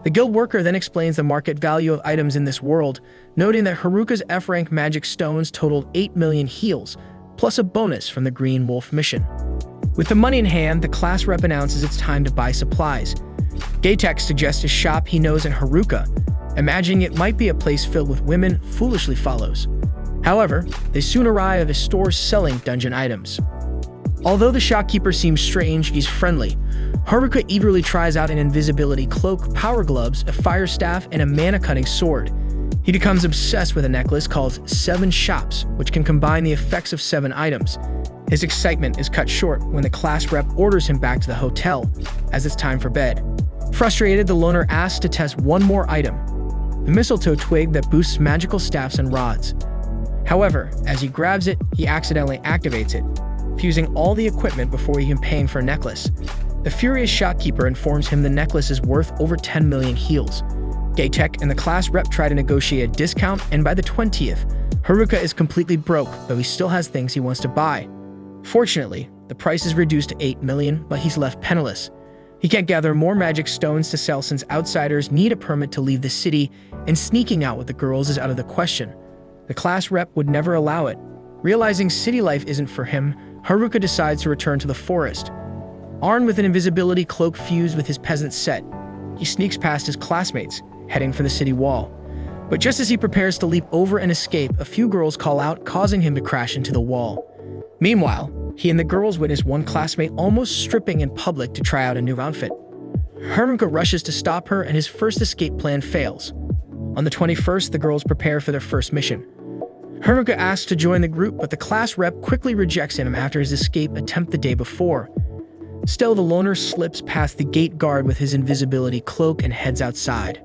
The guild worker then explains the market value of items in this world, noting that Haruka's F-rank magic stones totaled 8 million heals, plus a bonus from the Green Wolf mission. With the money in hand, the class rep announces it's time to buy supplies. Getek suggests a shop he knows in Haruka, imagining it might be a place filled with women, foolishly follows. However, they soon arrive at a store selling dungeon items. Although the shopkeeper seems strange, he's friendly. Haruka eagerly tries out an invisibility cloak, power gloves, a fire staff, and a mana-cutting sword. He becomes obsessed with a necklace called 7 Shops, which can combine the effects of 7 items. His excitement is cut short when the class rep orders him back to the hotel, as it's time for bed. Frustrated, the loner asks to test one more item, the mistletoe twig that boosts magical staffs and rods. However, as he grabs it, he accidentally activates it, fusing all the equipment before even paying for a necklace. The furious shopkeeper informs him the necklace is worth over 10 million heals. Getek and the class rep try to negotiate a discount, and by the 20th, Haruka is completely broke, though he still has things he wants to buy. Fortunately, The price is reduced to 8 million, but he's left penniless. He can't gather more magic stones to sell since outsiders need a permit to leave the city, and sneaking out with the girls is out of the question. The class rep would never allow it. Realizing city life isn't for him, Haruka decides to return to the forest. Armed with an invisibility cloak fused with his peasant set, he sneaks past his classmates, heading for the city wall. But just as he prepares to leap over and escape, a few girls call out, causing him to crash into the wall. Meanwhile, he and the girls witness one classmate almost stripping in public to try out a new outfit. Haruka rushes to stop her, and his first escape plan fails. On the 21st, the girls prepare for their first mission. Haruka asks to join the group, but the class rep quickly rejects him after his escape attempt the day before. Still, the loner slips past the gate guard with his invisibility cloak and heads outside.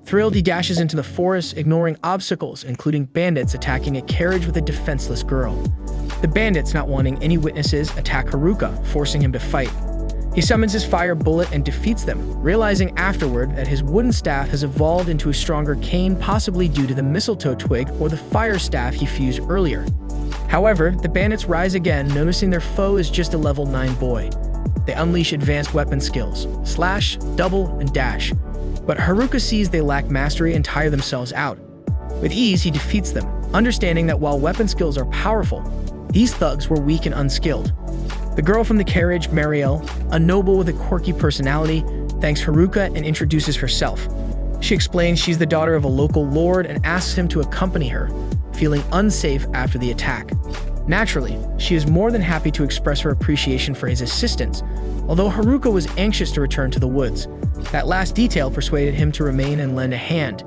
Thrilled, he dashes into the forest, ignoring obstacles, including bandits attacking a carriage with a defenseless girl. The bandits, not wanting any witnesses, attack Haruka, forcing him to fight. He summons his fire bullet and defeats them, realizing afterward that his wooden staff has evolved into a stronger cane, possibly due to the mistletoe twig or the fire staff he fused earlier. However, the bandits rise again, noticing their foe is just a level 9 boy. They unleash advanced weapon skills, slash, double, and dash. But Haruka sees they lack mastery and tire themselves out. With ease, he defeats them, understanding that while weapon skills are powerful, these thugs were weak and unskilled. The girl from the carriage, Marielle, a noble with a quirky personality, thanks Haruka and introduces herself. She explains she's the daughter of a local lord and asks him to accompany her, feeling unsafe after the attack. Naturally, she is more than happy to express her appreciation for his assistance, although Haruka was anxious to return to the woods. That last detail persuaded him to remain and lend a hand.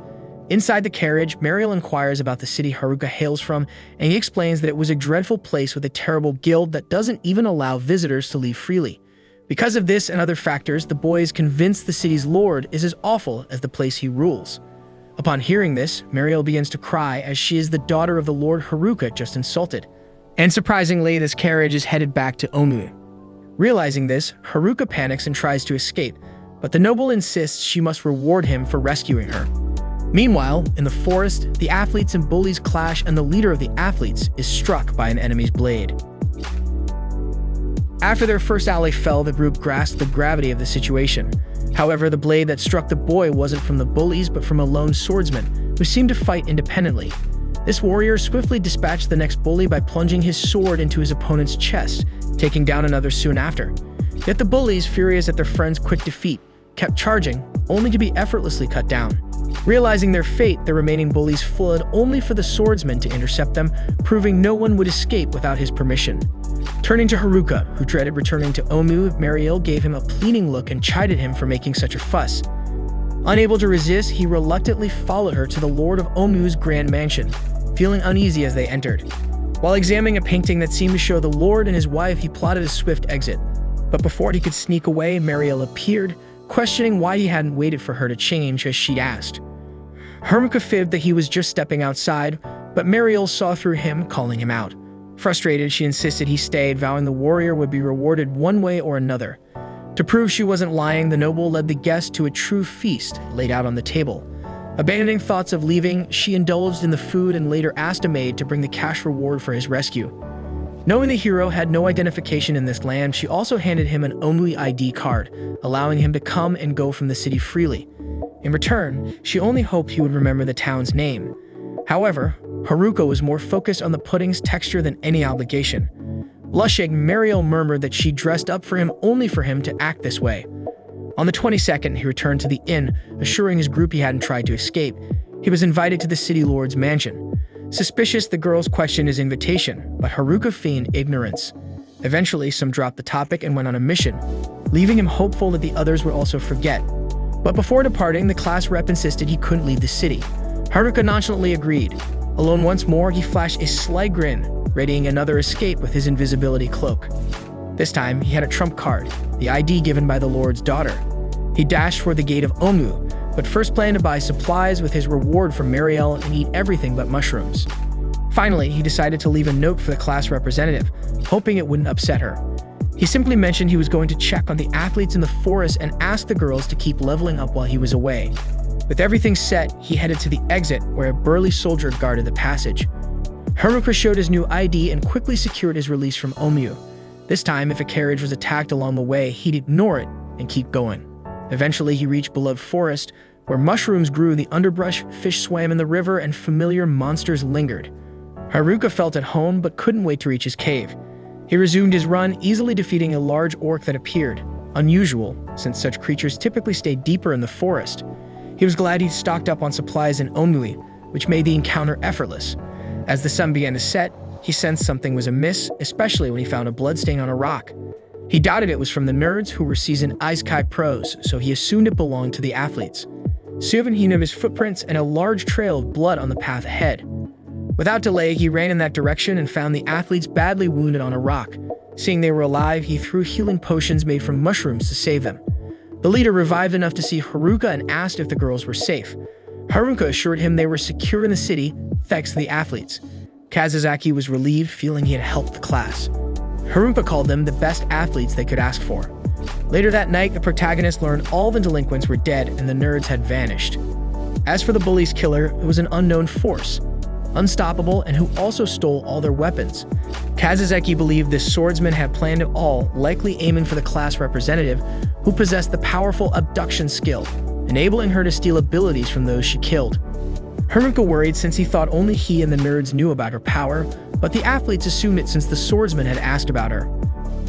Inside the carriage, Mariel inquires about the city Haruka hails from, and he explains that it was a dreadful place with a terrible guild that doesn't even allow visitors to leave freely. Because of this and other factors, the boy is convinced the city's lord is as awful as the place he rules. Upon hearing this, Mariel begins to cry as she is the daughter of the Lord Haruka just insulted. And surprisingly, this carriage is headed back to Omu. Realizing this, Haruka panics and tries to escape, but the noble insists she must reward him for rescuing her. Meanwhile, in the forest, the athletes and bullies clash, and the leader of the athletes is struck by an enemy's blade. After their first ally fell, the group grasped the gravity of the situation. However, the blade that struck the boy wasn't from the bullies, but from a lone swordsman, who seemed to fight independently. This warrior swiftly dispatched the next bully by plunging his sword into his opponent's chest, taking down another soon after. Yet the bullies, furious at their friend's quick defeat, kept charging, only to be effortlessly cut down. Realizing their fate, the remaining bullies fled only for the swordsman to intercept them, proving no one would escape without his permission. Turning to Haruka, who dreaded returning to Omu, Mariel gave him a pleading look and chided him for making such a fuss. Unable to resist, he reluctantly followed her to the Lord of Omu's grand mansion, feeling uneasy as they entered. While examining a painting that seemed to show the Lord and his wife, he plotted a swift exit. But before he could sneak away, Mariel appeared, questioning why he hadn't waited for her to change as she'd asked. Haruka fibbed that he was just stepping outside, but Mariel saw through him, calling him out. Frustrated, she insisted he stayed, vowing the warrior would be rewarded one way or another. To prove she wasn't lying, the noble led the guest to a true feast laid out on the table. Abandoning thoughts of leaving, she indulged in the food and later asked a maid to bring the cash reward for his rescue. Knowing the hero had no identification in this land, she also handed him an Omui ID card, allowing him to come and go from the city freely. In return, she only hoped he would remember the town's name. However, Haruka was more focused on the pudding's texture than any obligation. Blushing, Mariel murmured that she dressed up for him only for him to act this way. On the 22nd, he returned to the inn, assuring his group he hadn't tried to escape. He was invited to the city lord's mansion. Suspicious, the girls questioned his invitation, but Haruka feigned ignorance. Eventually, some dropped the topic and went on a mission, leaving him hopeful that the others would also forget. But before departing, the class rep insisted he couldn't leave the city. Haruka nonchalantly agreed. Alone once more, he flashed a sly grin, readying another escape with his invisibility cloak. This time, he had a trump card, the ID given by the Lord's daughter. He dashed for the gate of Omu, but first planned to buy supplies with his reward from Mariel and eat everything but mushrooms. Finally, he decided to leave a note for the class representative, hoping it wouldn't upset her. He simply mentioned he was going to check on the athletes in the forest and asked the girls to keep leveling up while he was away. With everything set, he headed to the exit where a burly soldier guarded the passage. Haruka showed his new ID and quickly secured his release from Omu. This time, if a carriage was attacked along the way, he'd ignore it and keep going. Eventually, he reached beloved forest, where mushrooms grew in the underbrush, fish swam in the river, and familiar monsters lingered. Haruka felt at home but couldn't wait to reach his cave. He resumed his run, easily defeating a large orc that appeared, unusual, since such creatures typically stay deeper in the forest. He was glad he'd stocked up on supplies in Onmui, which made the encounter effortless. As the sun began to set, he sensed something was amiss, especially when he found a bloodstain on a rock. He doubted it was from the nerds who were seasoned isekai pros, so he assumed it belonged to the athletes. Soon he noticed footprints and a large trail of blood on the path ahead. Without delay, he ran in that direction and found the athletes badly wounded on a rock. Seeing they were alive, he threw healing potions made from mushrooms to save them. The leader revived enough to see Haruka and asked if the girls were safe. Haruka assured him they were secure in the city, thanks to the athletes. Kazazaki was relieved, feeling he had helped the class. Haruka called them the best athletes they could ask for. Later that night, the protagonist learned all the delinquents were dead and the nerds had vanished. As for the bully's killer, it was an unknown force, unstoppable, and who also stole all their weapons. Kazazaki believed this swordsman had planned it all, likely aiming for the class representative, who possessed the powerful abduction skill, enabling her to steal abilities from those she killed. Haruka worried since he thought only he and the nerds knew about her power, but the athletes assumed it since the swordsman had asked about her.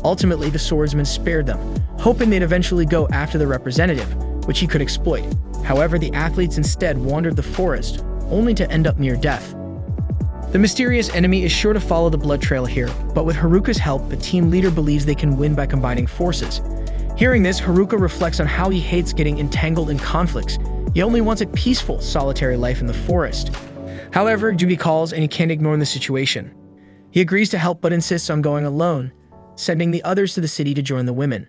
Ultimately, the swordsman spared them, hoping they'd eventually go after the representative, which he could exploit. However, the athletes instead wandered the forest, only to end up near death. The mysterious enemy is sure to follow the blood trail here, but with Haruka's help, the team leader believes they can win by combining forces. Hearing this, Haruka reflects on how he hates getting entangled in conflicts. He only wants a peaceful, solitary life in the forest. However, duty calls and he can't ignore the situation. He agrees to help but insists on going alone, sending the others to the city to join the women.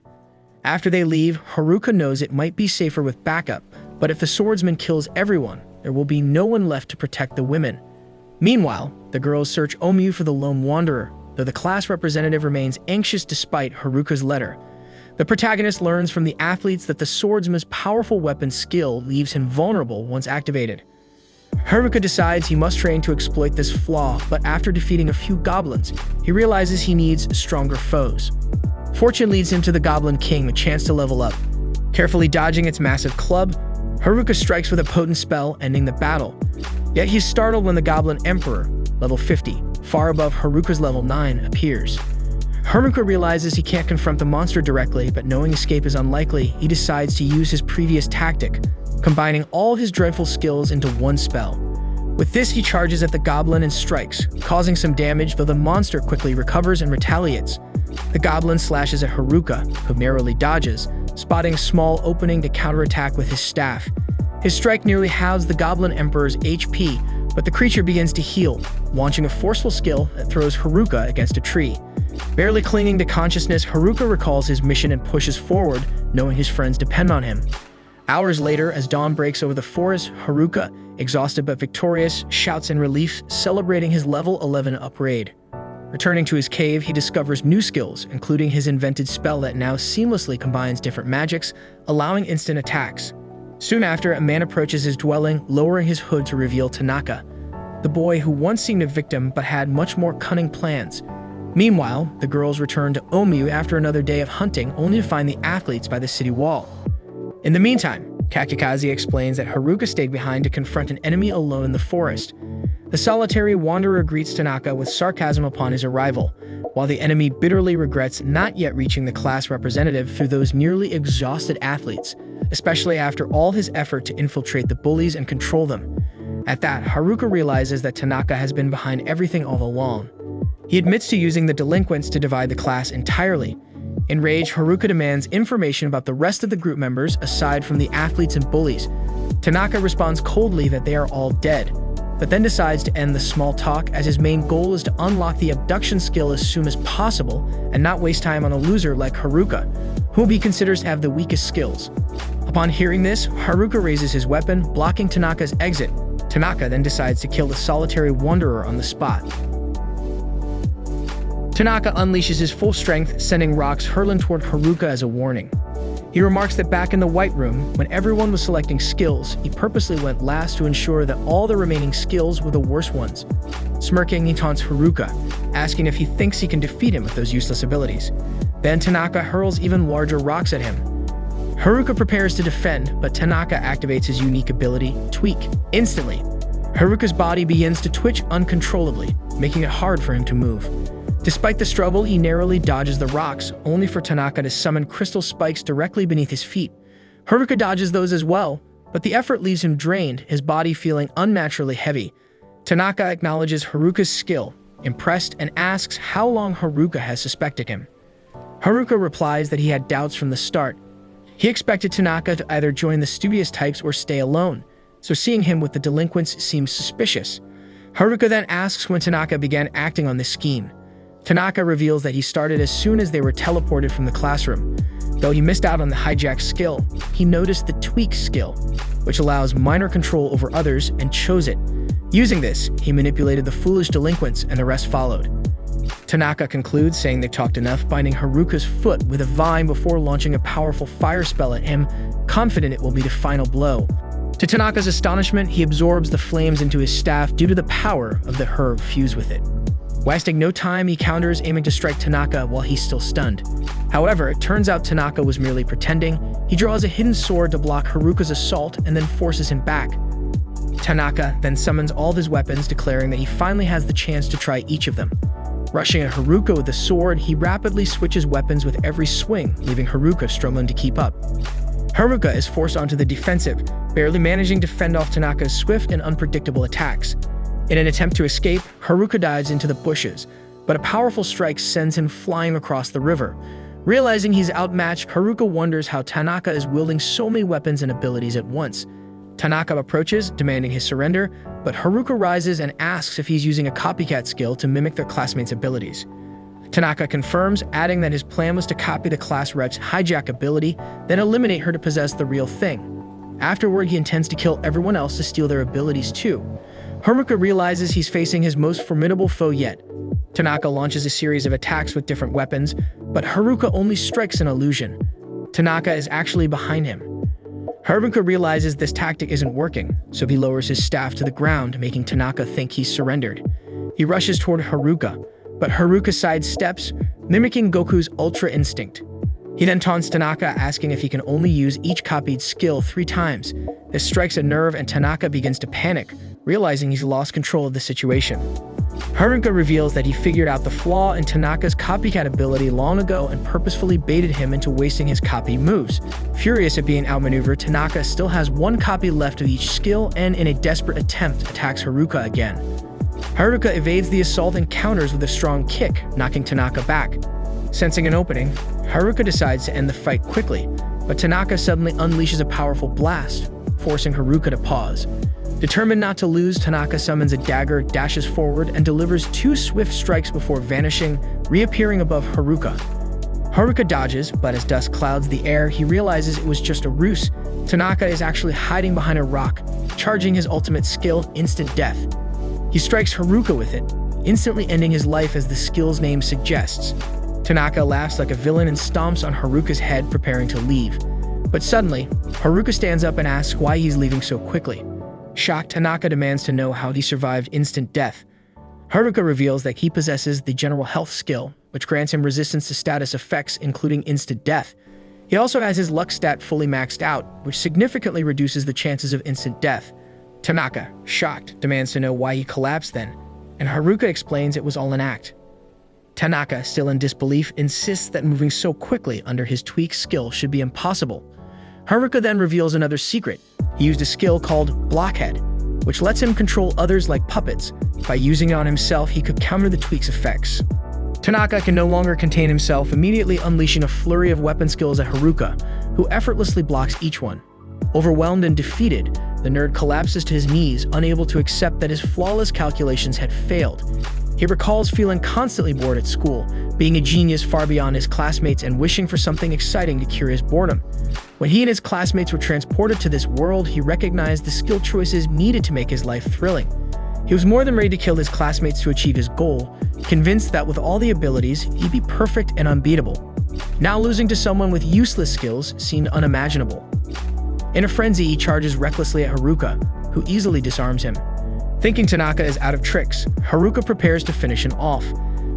After they leave, Haruka knows it might be safer with backup, but if the swordsman kills everyone, there will be no one left to protect the women. Meanwhile, the girls search Omu for the lone wanderer, though the class representative remains anxious despite Haruka's letter. The protagonist learns from the athletes that the swordsman's powerful weapon skill leaves him vulnerable once activated. Haruka decides he must train to exploit this flaw, but after defeating a few goblins, he realizes he needs stronger foes. Fortune leads him to the Goblin King, a chance to level up. Carefully dodging its massive club, Haruka strikes with a potent spell, ending the battle. Yet he's startled when the Goblin Emperor, level 50, far above Haruka's level 9, appears. Haruka realizes he can't confront the monster directly, but knowing escape is unlikely, he decides to use his previous tactic, combining all his dreadful skills into one spell. With this, he charges at the goblin and strikes, causing some damage, though the monster quickly recovers and retaliates. The goblin slashes at Haruka, who narrowly dodges, spotting a small opening to counterattack with his staff. His strike nearly halves the Goblin Emperor's HP, but the creature begins to heal, launching a forceful skill that throws Haruka against a tree. Barely clinging to consciousness, Haruka recalls his mission and pushes forward, knowing his friends depend on him. Hours later, as dawn breaks over the forest, Haruka, exhausted but victorious, shouts in relief, celebrating his level 11 upgrade. Returning to his cave, he discovers new skills, including his invented spell that now seamlessly combines different magics, allowing instant attacks. Soon after, a man approaches his dwelling, lowering his hood to reveal Tanaka, the boy who once seemed a victim but had much more cunning plans. Meanwhile, the girls return to Omu after another day of hunting, only to find the athletes by the city wall. In the meantime, Kakikaze explains that Haruka stayed behind to confront an enemy alone in the forest. The solitary wanderer greets Tanaka with sarcasm upon his arrival, while the enemy bitterly regrets not yet reaching the class representative through those nearly exhausted athletes, especially after all his effort to infiltrate the bullies and control them. At that, Haruka realizes that Tanaka has been behind everything all along. He admits to using the delinquents to divide the class entirely. Enraged, Haruka demands information about the rest of the group members aside from the athletes and bullies. Tanaka responds coldly that they are all dead, but then decides to end the small talk as his main goal is to unlock the abduction skill as soon as possible and not waste time on a loser like Haruka, whom he considers to have the weakest skills. Upon hearing this, Haruka raises his weapon, blocking Tanaka's exit. Tanaka then decides to kill the solitary wanderer on the spot. Tanaka unleashes his full strength, sending rocks hurtling toward Haruka as a warning. He remarks that back in the White Room, when everyone was selecting skills, he purposely went last to ensure that all the remaining skills were the worst ones. Smirking, he taunts Haruka, asking if he thinks he can defeat him with those useless abilities. Then Tanaka hurls even larger rocks at him. Haruka prepares to defend, but Tanaka activates his unique ability, Tweak. Instantly, Haruka's body begins to twitch uncontrollably, making it hard for him to move. Despite the struggle, he narrowly dodges the rocks, only for Tanaka to summon crystal spikes directly beneath his feet. Haruka dodges those as well, but the effort leaves him drained, his body feeling unnaturally heavy. Tanaka acknowledges Haruka's skill, impressed, and asks how long Haruka has suspected him. Haruka replies that he had doubts from the start. He expected Tanaka to either join the studious types or stay alone, so seeing him with the delinquents seems suspicious. Haruka then asks when Tanaka began acting on this scheme. Tanaka reveals that he started as soon as they were teleported from the classroom. Though he missed out on the hijack skill, he noticed the tweak skill, which allows minor control over others, and chose it. Using this, he manipulated the foolish delinquents, and the rest followed. Tanaka concludes, saying they talked enough, binding Haruka's foot with a vine before launching a powerful fire spell at him, confident it will be the final blow. To Tanaka's astonishment, he absorbs the flames into his staff due to the power of the herb fused with it. Wasting no time, he counters, aiming to strike Tanaka while he's still stunned. However, it turns out Tanaka was merely pretending. He draws a hidden sword to block Haruka's assault and then forces him back. Tanaka then summons all of his weapons, declaring that he finally has the chance to try each of them. Rushing at Haruka with the sword, he rapidly switches weapons with every swing, leaving Haruka struggling to keep up. Haruka is forced onto the defensive, barely managing to fend off Tanaka's swift and unpredictable attacks. In an attempt to escape, Haruka dives into the bushes, but a powerful strike sends him flying across the river. Realizing he's outmatched, Haruka wonders how Tanaka is wielding so many weapons and abilities at once. Tanaka approaches, demanding his surrender, but Haruka rises and asks if he's using a copycat skill to mimic their classmates' abilities. Tanaka confirms, adding that his plan was to copy the class rep's hijack ability, then eliminate her to possess the real thing. Afterward, he intends to kill everyone else to steal their abilities too. Haruka realizes he's facing his most formidable foe yet. Tanaka launches a series of attacks with different weapons, but Haruka only strikes an illusion. Tanaka is actually behind him. Haruka realizes this tactic isn't working, so he lowers his staff to the ground, making Tanaka think he's surrendered. He rushes toward Haruka, but Haruka sidesteps, mimicking Goku's Ultra Instinct. He then taunts Tanaka, asking if he can only use each copied skill 3 times. This strikes a nerve and Tanaka begins to panic, realizing he's lost control of the situation. Haruka reveals that he figured out the flaw in Tanaka's copycat ability long ago and purposefully baited him into wasting his copy moves. Furious at being outmaneuvered, Tanaka still has 1 copy left of each skill and, in a desperate attempt, attacks Haruka again. Haruka evades the assault and counters with a strong kick, knocking Tanaka back. Sensing an opening, Haruka decides to end the fight quickly, but Tanaka suddenly unleashes a powerful blast, forcing Haruka to pause. Determined not to lose, Tanaka summons a dagger, dashes forward, and delivers 2 swift strikes before vanishing, reappearing above Haruka. Haruka dodges, but as dust clouds the air, he realizes it was just a ruse. Tanaka is actually hiding behind a rock, charging his ultimate skill, Instant Death. He strikes Haruka with it, instantly ending his life as the skill's name suggests. Tanaka laughs like a villain and stomps on Haruka's head, preparing to leave. But suddenly, Haruka stands up and asks why he's leaving so quickly. Shocked, Tanaka demands to know how he survived instant death. Haruka reveals that he possesses the General Health skill, which grants him resistance to status effects, including instant death. He also has his luck stat fully maxed out, which significantly reduces the chances of instant death. Tanaka, shocked, demands to know why he collapsed then, and Haruka explains it was all an act. Tanaka, still in disbelief, insists that moving so quickly under his tweak skill should be impossible. Haruka then reveals another secret. He used a skill called Blockhead, which lets him control others like puppets. By using it on himself, he could counter the tweak's effects. Tanaka can no longer contain himself, immediately unleashing a flurry of weapon skills at Haruka, who effortlessly blocks each one. Overwhelmed and defeated, the nerd collapses to his knees, unable to accept that his flawless calculations had failed. He recalls feeling constantly bored at school, being a genius far beyond his classmates and wishing for something exciting to cure his boredom. When he and his classmates were transported to this world, he recognized the skill choices needed to make his life thrilling. He was more than ready to kill his classmates to achieve his goal, convinced that with all the abilities, he'd be perfect and unbeatable. Now losing to someone with useless skills seemed unimaginable. In a frenzy, he charges recklessly at Haruka, who easily disarms him. Thinking Tanaka is out of tricks, Haruka prepares to finish him off.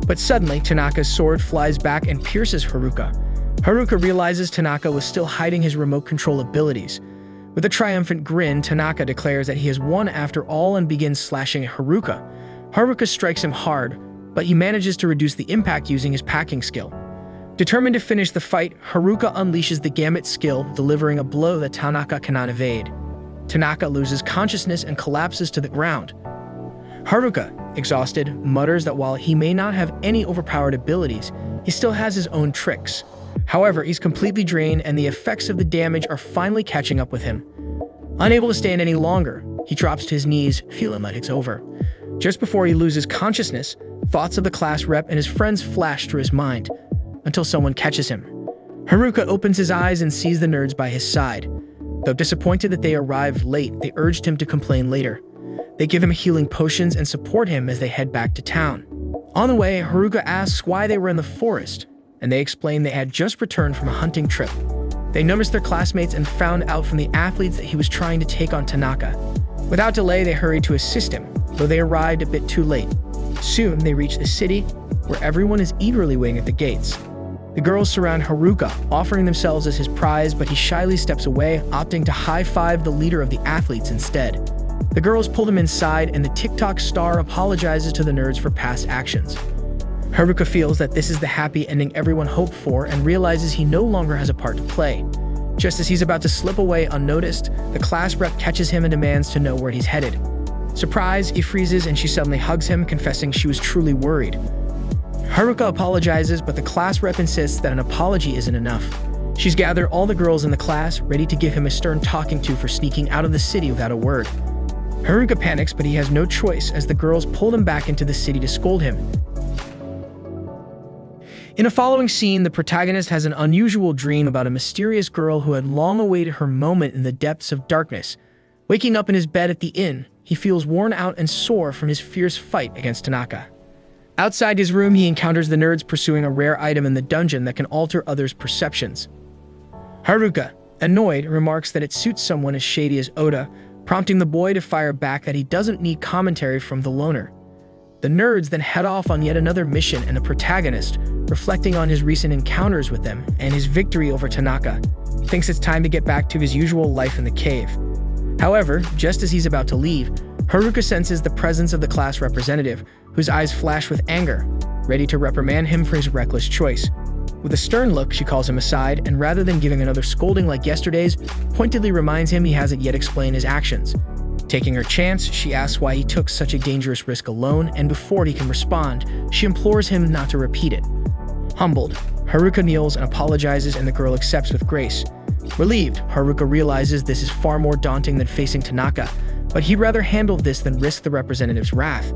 But suddenly, Tanaka's sword flies back and pierces Haruka. Haruka realizes Tanaka was still hiding his remote control abilities. With a triumphant grin, Tanaka declares that he has won after all and begins slashing at Haruka. Haruka strikes him hard, but he manages to reduce the impact using his packing skill. Determined to finish the fight, Haruka unleashes the Gambit skill, delivering a blow that Tanaka cannot evade. Tanaka loses consciousness and collapses to the ground. Haruka, exhausted, mutters that while he may not have any overpowered abilities, he still has his own tricks. However, he's completely drained and the effects of the damage are finally catching up with him. Unable to stand any longer, he drops to his knees, feeling like it's over. Just before he loses consciousness, thoughts of the class rep and his friends flash through his mind, until someone catches him. Haruka opens his eyes and sees the nerds by his side. Though disappointed that they arrived late, they urged him to complain later. They give him healing potions and support him as they head back to town. On the way, Haruka asks why they were in the forest, and they explain they had just returned from a hunting trip. They noticed their classmates and found out from the athletes that he was trying to take on Tanaka. Without delay, they hurried to assist him, though they arrived a bit too late. Soon, they reach the city, where everyone is eagerly waiting at the gates. The girls surround Haruka, offering themselves as his prize, but he shyly steps away, opting to high-five the leader of the athletes instead. The girls pull him inside, and the TikTok star apologizes to the nerds for past actions. Haruka feels that this is the happy ending everyone hoped for and realizes he no longer has a part to play. Just as he's about to slip away unnoticed, the class rep catches him and demands to know where he's headed. Surprised, he freezes and she suddenly hugs him, confessing she was truly worried. Haruka apologizes, but the class rep insists that an apology isn't enough. She's gathered all the girls in the class, ready to give him a stern talking to for sneaking out of the city without a word. Haruka panics, but he has no choice as the girls pull him back into the city to scold him. In a following scene, the protagonist has an unusual dream about a mysterious girl who had long awaited her moment in the depths of darkness. Waking up in his bed at the inn, he feels worn out and sore from his fierce fight against Tanaka. Outside his room, he encounters the nerds pursuing a rare item in the dungeon that can alter others' perceptions. Haruka, annoyed, remarks that it suits someone as shady as Oda, prompting the boy to fire back that he doesn't need commentary from the loner. The nerds then head off on yet another mission, and the protagonist, reflecting on his recent encounters with them and his victory over Tanaka, thinks it's time to get back to his usual life in the cave. However, just as he's about to leave, Haruka senses the presence of the class representative, whose eyes flash with anger, ready to reprimand him for his reckless choice. With a stern look, she calls him aside, and rather than giving another scolding like yesterday's, pointedly reminds him he hasn't yet explained his actions. Taking her chance, she asks why he took such a dangerous risk alone, and before he can respond, she implores him not to repeat it. Humbled, Haruka kneels and apologizes, and the girl accepts with grace. Relieved, Haruka realizes this is far more daunting than facing Tanaka, but he'd rather handle this than risk the representative's wrath.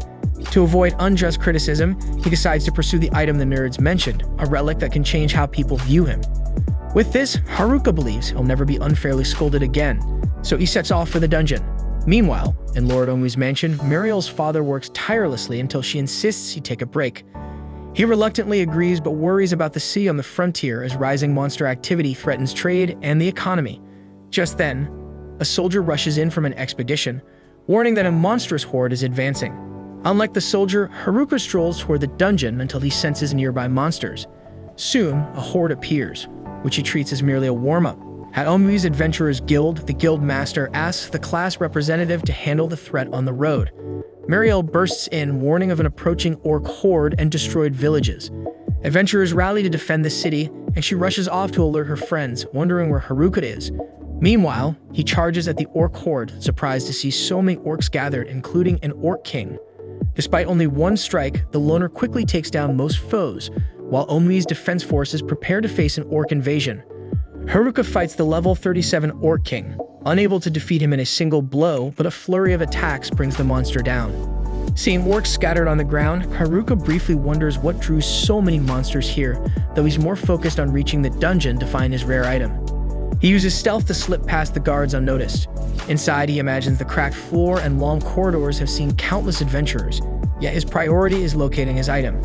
To avoid unjust criticism, he decides to pursue the item the nerds mentioned, a relic that can change how people view him. With this, Haruka believes he'll never be unfairly scolded again, so he sets off for the dungeon. Meanwhile, in Lord Omui's mansion, Muriel's father works tirelessly until she insists he take a break. He reluctantly agrees but worries about the sea on the frontier as rising monster activity threatens trade and the economy. Just then, a soldier rushes in from an expedition, warning that a monstrous horde is advancing. Unlike the soldier, Haruka strolls toward the dungeon until he senses nearby monsters. Soon, a horde appears, which he treats as merely a warm-up. At Omui's Adventurers Guild, the guild master asks the class representative to handle the threat on the road. Muriel bursts in, warning of an approaching orc horde and destroyed villages. Adventurers rally to defend the city, and she rushes off to alert her friends, wondering where Haruka is. Meanwhile, he charges at the orc horde, surprised to see so many orcs gathered, including an orc king. Despite only one strike, the loner quickly takes down most foes, while Omui's defense forces prepare to face an orc invasion. Haruka fights the level 37 Orc King, unable to defeat him in a single blow, but a flurry of attacks brings the monster down. Seeing orcs scattered on the ground, Haruka briefly wonders what drew so many monsters here, though he's more focused on reaching the dungeon to find his rare item. He uses stealth to slip past the guards unnoticed. Inside, he imagines the cracked floor and long corridors have seen countless adventurers, yet his priority is locating his item.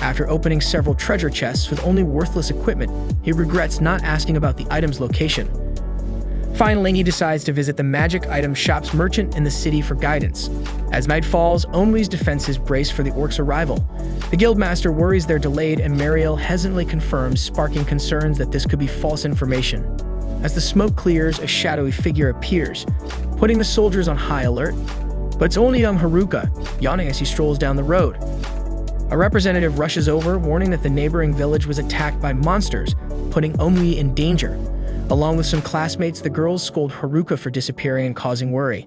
After opening several treasure chests with only worthless equipment, he regrets not asking about the item's location. Finally, he decides to visit the magic item shop's merchant in the city for guidance. As night falls, Onwee's defenses brace for the orcs' arrival. The guildmaster worries they're delayed, and Mariel hesitantly confirms, sparking concerns that this could be false information. As the smoke clears, a shadowy figure appears, putting the soldiers on high alert. But it's only young Haruka, yawning as he strolls down the road. A representative rushes over, warning that the neighboring village was attacked by monsters, putting Onwee in danger. Along with some classmates, the girls scold Haruka for disappearing and causing worry.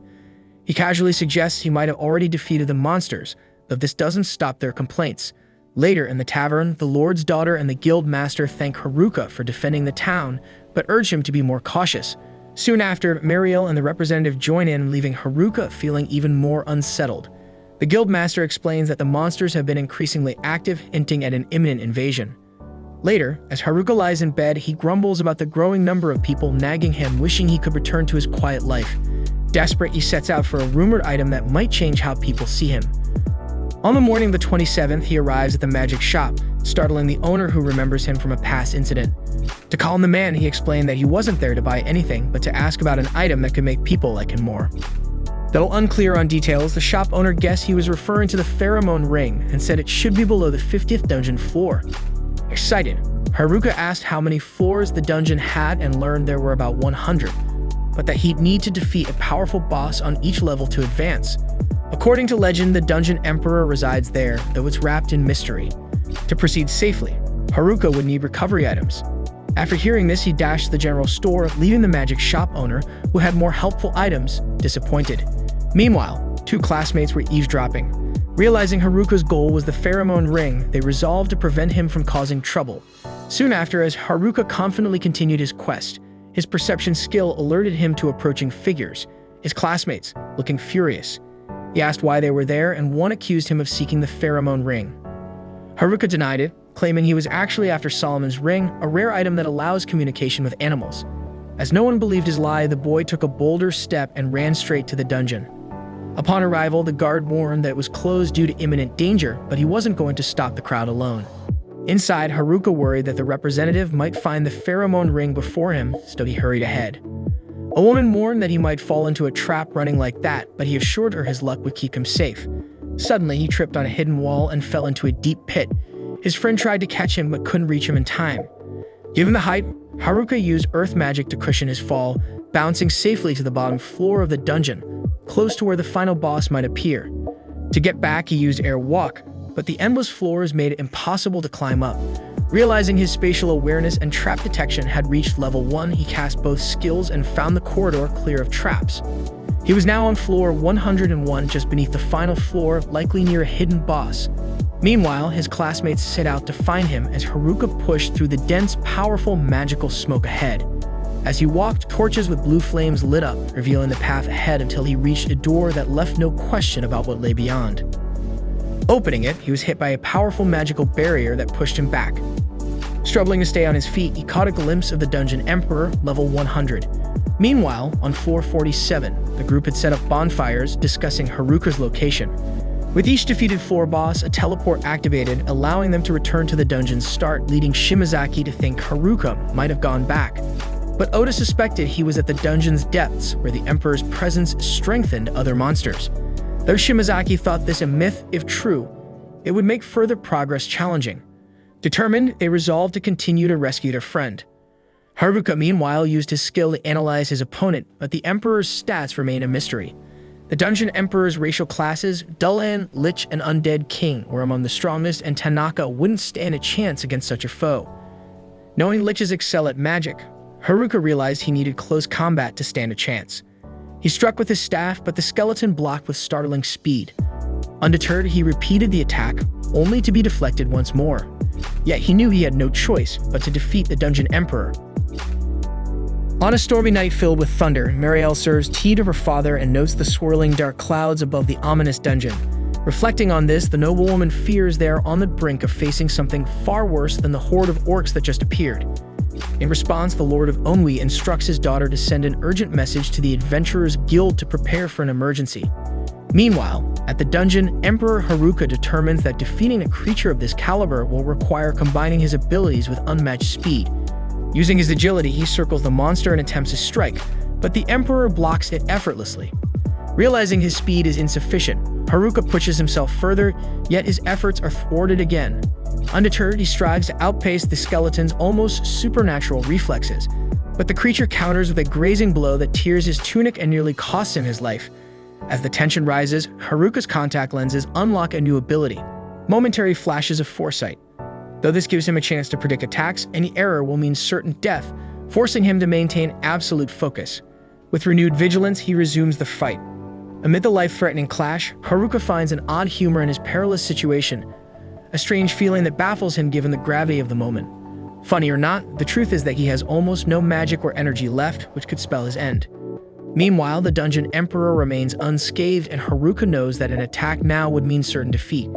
He casually suggests he might have already defeated the monsters, though this doesn't stop their complaints. Later in the tavern, the lord's daughter and the guild master thank Haruka for defending the town, but urge him to be more cautious. Soon after, Mariel and the representative join in, leaving Haruka feeling even more unsettled. The guild master explains that the monsters have been increasingly active, hinting at an imminent invasion. Later, as Haruka lies in bed, he grumbles about the growing number of people nagging him, wishing he could return to his quiet life. Desperate, he sets out for a rumored item that might change how people see him. On the morning of the 27th, he arrives at the magic shop, startling the owner, who remembers him from a past incident. To calm the man, he explained that he wasn't there to buy anything, but to ask about an item that could make people like him more. Though unclear on details, the shop owner guessed he was referring to the pheromone ring and said it should be below the 50th dungeon floor. Excited, Haruka asked how many floors the dungeon had and learned there were about 100, but that he'd need to defeat a powerful boss on each level to advance. According to legend, the dungeon emperor resides there, though it's wrapped in mystery. To proceed safely, Haruka would need recovery items. After hearing this, he dashed to the general store, leaving the magic shop owner, who had more helpful items, disappointed. Meanwhile, two classmates were eavesdropping. Realizing Haruka's goal was the pheromone ring, they resolved to prevent him from causing trouble. Soon after, as Haruka confidently continued his quest, his perception skill alerted him to approaching figures, his classmates, looking furious. He asked why they were there, and one accused him of seeking the pheromone ring. Haruka denied it, claiming he was actually after Solomon's ring, a rare item that allows communication with animals. As no one believed his lie, the boy took a bolder step and ran straight to the dungeon. Upon arrival, the guard warned that it was closed due to imminent danger, but he wasn't going to stop the crowd alone. Inside, Haruka worried that the representative might find the pheromone ring before him, so he hurried ahead. A woman warned that he might fall into a trap running like that, but he assured her his luck would keep him safe. Suddenly, he tripped on a hidden wall and fell into a deep pit. His friend tried to catch him but couldn't reach him in time. Given the height, Haruka used earth magic to cushion his fall, bouncing safely to the bottom floor of the dungeon, close to where the final boss might appear. To get back, he used air walk, but the endless floors made it impossible to climb up. Realizing his spatial awareness and trap detection had reached level 1, he cast both skills and found the corridor clear of traps. He was now on floor 101, just beneath the final floor, likely near a hidden boss. Meanwhile, his classmates set out to find him as Haruka pushed through the dense, powerful, magical smoke ahead. As he walked, torches with blue flames lit up, revealing the path ahead until he reached a door that left no question about what lay beyond. Opening it, he was hit by a powerful magical barrier that pushed him back. Struggling to stay on his feet, he caught a glimpse of the dungeon emperor, level 100. Meanwhile, on floor 47, the group had set up bonfires, discussing Haruka's location. With each defeated floor boss, a teleport activated, allowing them to return to the dungeon's start, leading Shimazaki to think Haruka might have gone back. But Oda suspected he was at the dungeon's depths, where the Emperor's presence strengthened other monsters. Though Shimazaki thought this a myth, if true, it would make further progress challenging. Determined, they resolved to continue to rescue their friend. Haruka, meanwhile, used his skill to analyze his opponent, but the Emperor's stats remained a mystery. The Dungeon Emperor's racial classes, Dullan, Lich, and Undead King, were among the strongest, and Tanaka wouldn't stand a chance against such a foe. Knowing Liches excel at magic, Haruka realized he needed close combat to stand a chance. He struck with his staff, but the skeleton blocked with startling speed. Undeterred, he repeated the attack, only to be deflected once more. Yet he knew he had no choice but to defeat the Dungeon Emperor. On a stormy night filled with thunder, Mariel serves tea to her father and notes the swirling dark clouds above the ominous dungeon. Reflecting on this, the noblewoman fears they are on the brink of facing something far worse than the horde of orcs that just appeared. In response, the Lord of Onwee instructs his daughter to send an urgent message to the Adventurers Guild to prepare for an emergency. Meanwhile, at the dungeon, Emperor Haruka determines that defeating a creature of this caliber will require combining his abilities with unmatched speed. Using his agility, he circles the monster and attempts to strike, but the Emperor blocks it effortlessly. Realizing his speed is insufficient, Haruka pushes himself further, yet his efforts are thwarted again. Undeterred, he strives to outpace the skeleton's almost supernatural reflexes, but the creature counters with a grazing blow that tears his tunic and nearly costs him his life. As the tension rises, Haruka's contact lenses unlock a new ability, momentary flashes of foresight. Though this gives him a chance to predict attacks, any error will mean certain death, forcing him to maintain absolute focus. With renewed vigilance, he resumes the fight. Amid the life-threatening clash, Haruka finds an odd humor in his perilous situation, a strange feeling that baffles him given the gravity of the moment. Funny or not, the truth is that he has almost no magic or energy left, which could spell his end. Meanwhile, the Dungeon Emperor remains unscathed, and Haruka knows that an attack now would mean certain defeat.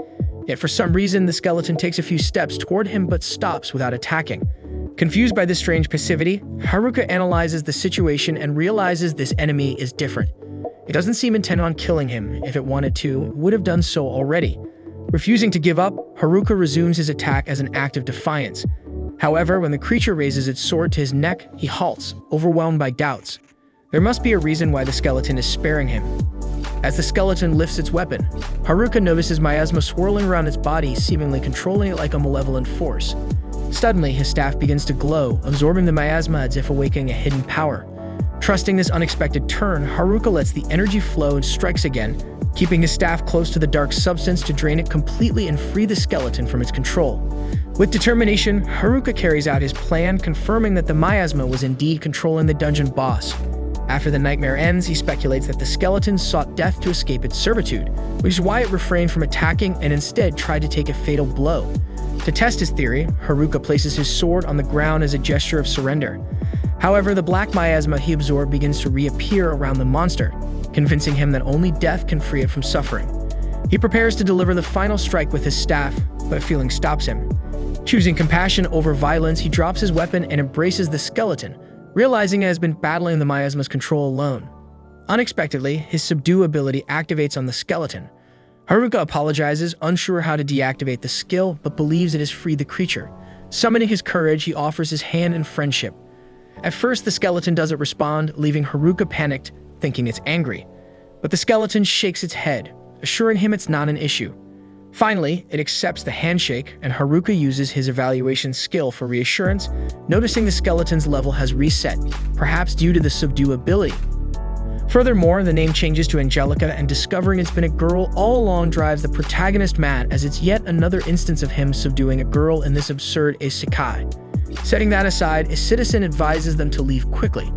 Yet for some reason, the skeleton takes a few steps toward him but stops without attacking. Confused by this strange passivity, Haruka analyzes the situation and realizes this enemy is different. It doesn't seem intent on killing him. If it wanted to, it would have done so already. Refusing to give up, Haruka resumes his attack as an act of defiance. However, when the creature raises its sword to his neck, he halts, overwhelmed by doubts. There must be a reason why the skeleton is sparing him. As the skeleton lifts its weapon, Haruka notices miasma swirling around its body, seemingly controlling it like a malevolent force. Suddenly, his staff begins to glow, absorbing the miasma as if awakening a hidden power. Trusting this unexpected turn, Haruka lets the energy flow and strikes again, keeping his staff close to the dark substance to drain it completely and free the skeleton from its control. With determination, Haruka carries out his plan, confirming that the miasma was indeed controlling the dungeon boss. After the nightmare ends, he speculates that the skeleton sought death to escape its servitude, which is why it refrained from attacking and instead tried to take a fatal blow. To test his theory, Haruka places his sword on the ground as a gesture of surrender. However, the black miasma he absorbed begins to reappear around the monster, convincing him that only death can free it from suffering. He prepares to deliver the final strike with his staff, but a feeling stops him. Choosing compassion over violence, he drops his weapon and embraces the skeleton, realizing he has been battling the miasma's control alone. Unexpectedly, his subdue ability activates on the skeleton. Haruka apologizes, unsure how to deactivate the skill, but believes it has freed the creature. Summoning his courage, he offers his hand in friendship. At first, the skeleton doesn't respond, leaving Haruka panicked, thinking it's angry. But the skeleton shakes its head, assuring him it's not an issue. Finally, it accepts the handshake, and Haruka uses his evaluation skill for reassurance, noticing the skeleton's level has reset, perhaps due to the subdue ability. Furthermore, the name changes to Angelica, and discovering it's been a girl all along drives the protagonist mad, as it's yet another instance of him subduing a girl in this absurd isekai. Setting that aside, a citizen advises them to leave quickly.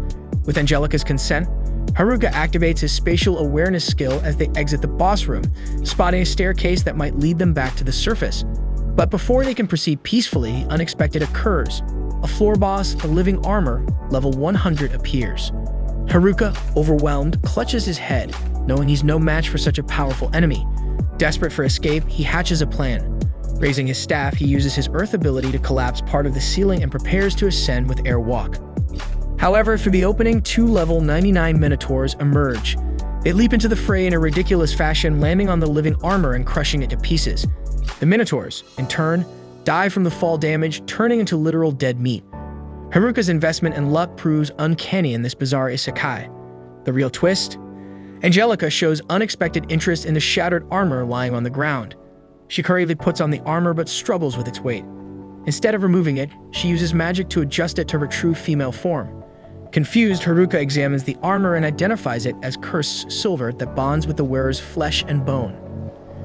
With Angelica's consent, Haruka activates his spatial awareness skill as they exit the boss room, spotting a staircase that might lead them back to the surface. But before they can proceed peacefully, unexpected occurs. A floor boss, the living armor, level 100 appears. Haruka, overwhelmed, clutches his head, knowing he's no match for such a powerful enemy. Desperate for escape, he hatches a plan. Raising his staff, he uses his earth ability to collapse part of the ceiling and prepares to ascend with airwalk. However, through the opening, two level 99 minotaurs emerge. They leap into the fray in a ridiculous fashion, landing on the living armor and crushing it to pieces. The minotaurs, in turn, die from the fall damage, turning into literal dead meat. Haruka's investment and luck proves uncanny in this bizarre isekai. The real twist? Angelica shows unexpected interest in the shattered armor lying on the ground. She hurriedly puts on the armor but struggles with its weight. Instead of removing it, she uses magic to adjust it to her true female form. Confused, Haruka examines the armor and identifies it as cursed silver that bonds with the wearer's flesh and bone.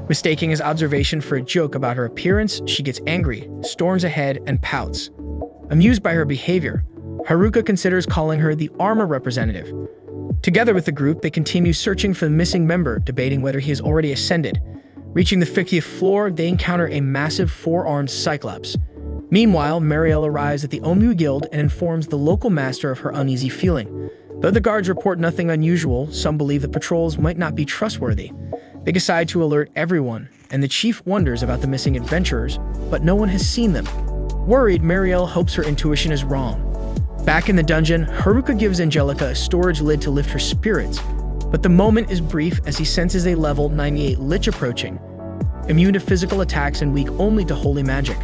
Mistaking his observation for a joke about her appearance, she gets angry, storms ahead, and pouts. Amused by her behavior, Haruka considers calling her the armor representative. Together with the group, they continue searching for the missing member, debating whether he has already ascended. Reaching the 50th floor, they encounter a massive four-armed cyclops. Meanwhile, Marielle arrives at the Omu Guild and informs the local master of her uneasy feeling. Though the guards report nothing unusual, some believe the patrols might not be trustworthy. They decide to alert everyone, and the chief wonders about the missing adventurers, but no one has seen them. Worried, Marielle hopes her intuition is wrong. Back in the dungeon, Haruka gives Angelica a storage lid to lift her spirits, but the moment is brief as he senses a level 98 lich approaching, immune to physical attacks and weak only to holy magic.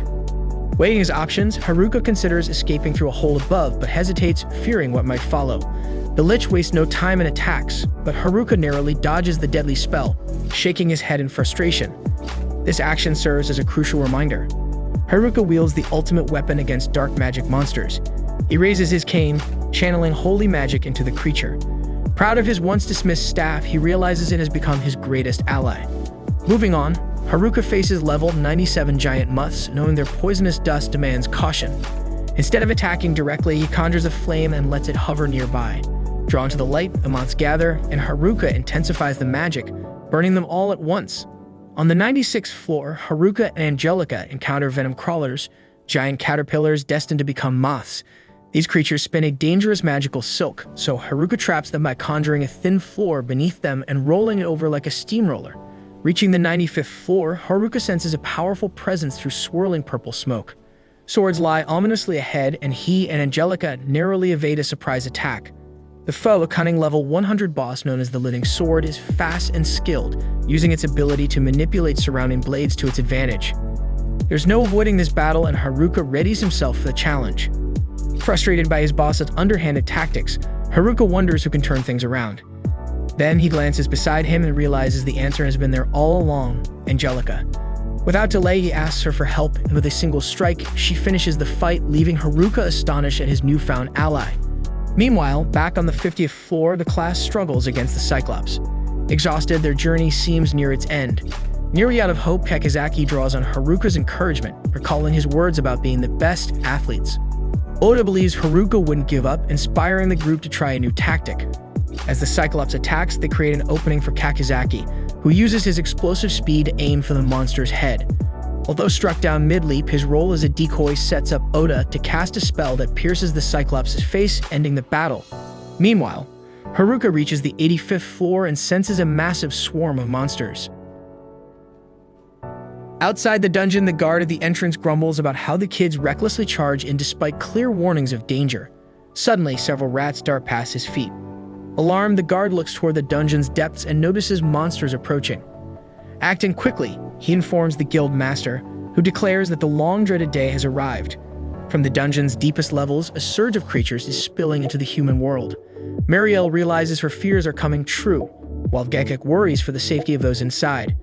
Weighing his options, Haruka considers escaping through a hole above, but hesitates, fearing what might follow. The Lich wastes no time and attacks, but Haruka narrowly dodges the deadly spell, shaking his head in frustration. This action serves as a crucial reminder. Haruka wields the ultimate weapon against dark magic monsters. He raises his cane, channeling holy magic into the creature. Proud of his once dismissed staff, he realizes it has become his greatest ally. Moving on, Haruka faces level 97 giant moths, knowing their poisonous dust demands caution. Instead of attacking directly, he conjures a flame and lets it hover nearby. Drawn to the light, the moths gather, and Haruka intensifies the magic, burning them all at once. On the 96th floor, Haruka and Angelica encounter venom crawlers, giant caterpillars destined to become moths. These creatures spin a dangerous magical silk, so Haruka traps them by conjuring a thin floor beneath them and rolling it over like a steamroller. Reaching the 95th floor, Haruka senses a powerful presence through swirling purple smoke. Swords lie ominously ahead, and he and Angelica narrowly evade a surprise attack. The foe, a cunning level 100 boss known as the Living Sword, is fast and skilled, using its ability to manipulate surrounding blades to its advantage. There's no avoiding this battle, and Haruka readies himself for the challenge. Frustrated by his boss's underhanded tactics, Haruka wonders who can turn things around. Then he glances beside him and realizes the answer has been there all along, Angelica. Without delay, he asks her for help, and with a single strike, she finishes the fight, leaving Haruka astonished at his newfound ally. Meanwhile, back on the 50th floor, the class struggles against the Cyclops. Exhausted, their journey seems near its end. Nearly out of hope, Kakizaki draws on Haruka's encouragement, recalling his words about being the best athletes. Oda believes Haruka wouldn't give up, inspiring the group to try a new tactic. As the Cyclops attacks, they create an opening for Kakizaki, who uses his explosive speed to aim for the monster's head. Although struck down mid-leap, his role as a decoy sets up Oda to cast a spell that pierces the Cyclops' face, ending the battle. Meanwhile, Haruka reaches the 85th floor and senses a massive swarm of monsters. Outside the dungeon, the guard at the entrance grumbles about how the kids recklessly charge in despite clear warnings of danger. Suddenly, several rats dart past his feet. Alarmed, the guard looks toward the dungeon's depths and notices monsters approaching. Acting quickly, he informs the guild master, who declares that the long-dreaded day has arrived. From the dungeon's deepest levels, a surge of creatures is spilling into the human world. Marielle realizes her fears are coming true, while Gekek worries for the safety of those inside.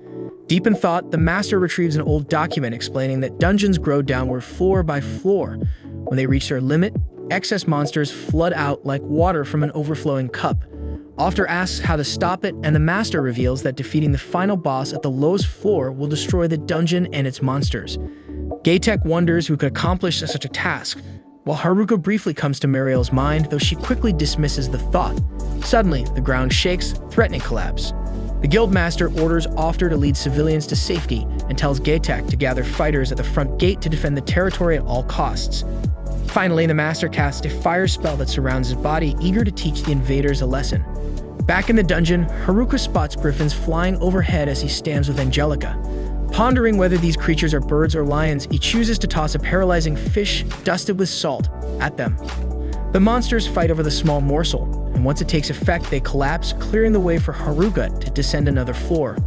Deep in thought, the master retrieves an old document explaining that dungeons grow downward floor by floor. When they reach their limit, excess monsters flood out like water from an overflowing cup. After asks how to stop it, and the master reveals that defeating the final boss at the lowest floor will destroy the dungeon and its monsters. Gekek wonders who could accomplish such a task, while Haruka briefly comes to Marielle's mind, though she quickly dismisses the thought. Suddenly, the ground shakes, threatening collapse. The guildmaster orders Ofter to lead civilians to safety and tells Gekek to gather fighters at the front gate to defend the territory at all costs. Finally, the master casts a fire spell that surrounds his body, eager to teach the invaders a lesson. Back in the dungeon, Haruka spots griffins flying overhead as he stands with Angelica. Pondering whether these creatures are birds or lions, he chooses to toss a paralyzing fish dusted with salt at them. The monsters fight over the small morsel, and once it takes effect, they collapse, clearing the way for Haruka to descend another floor.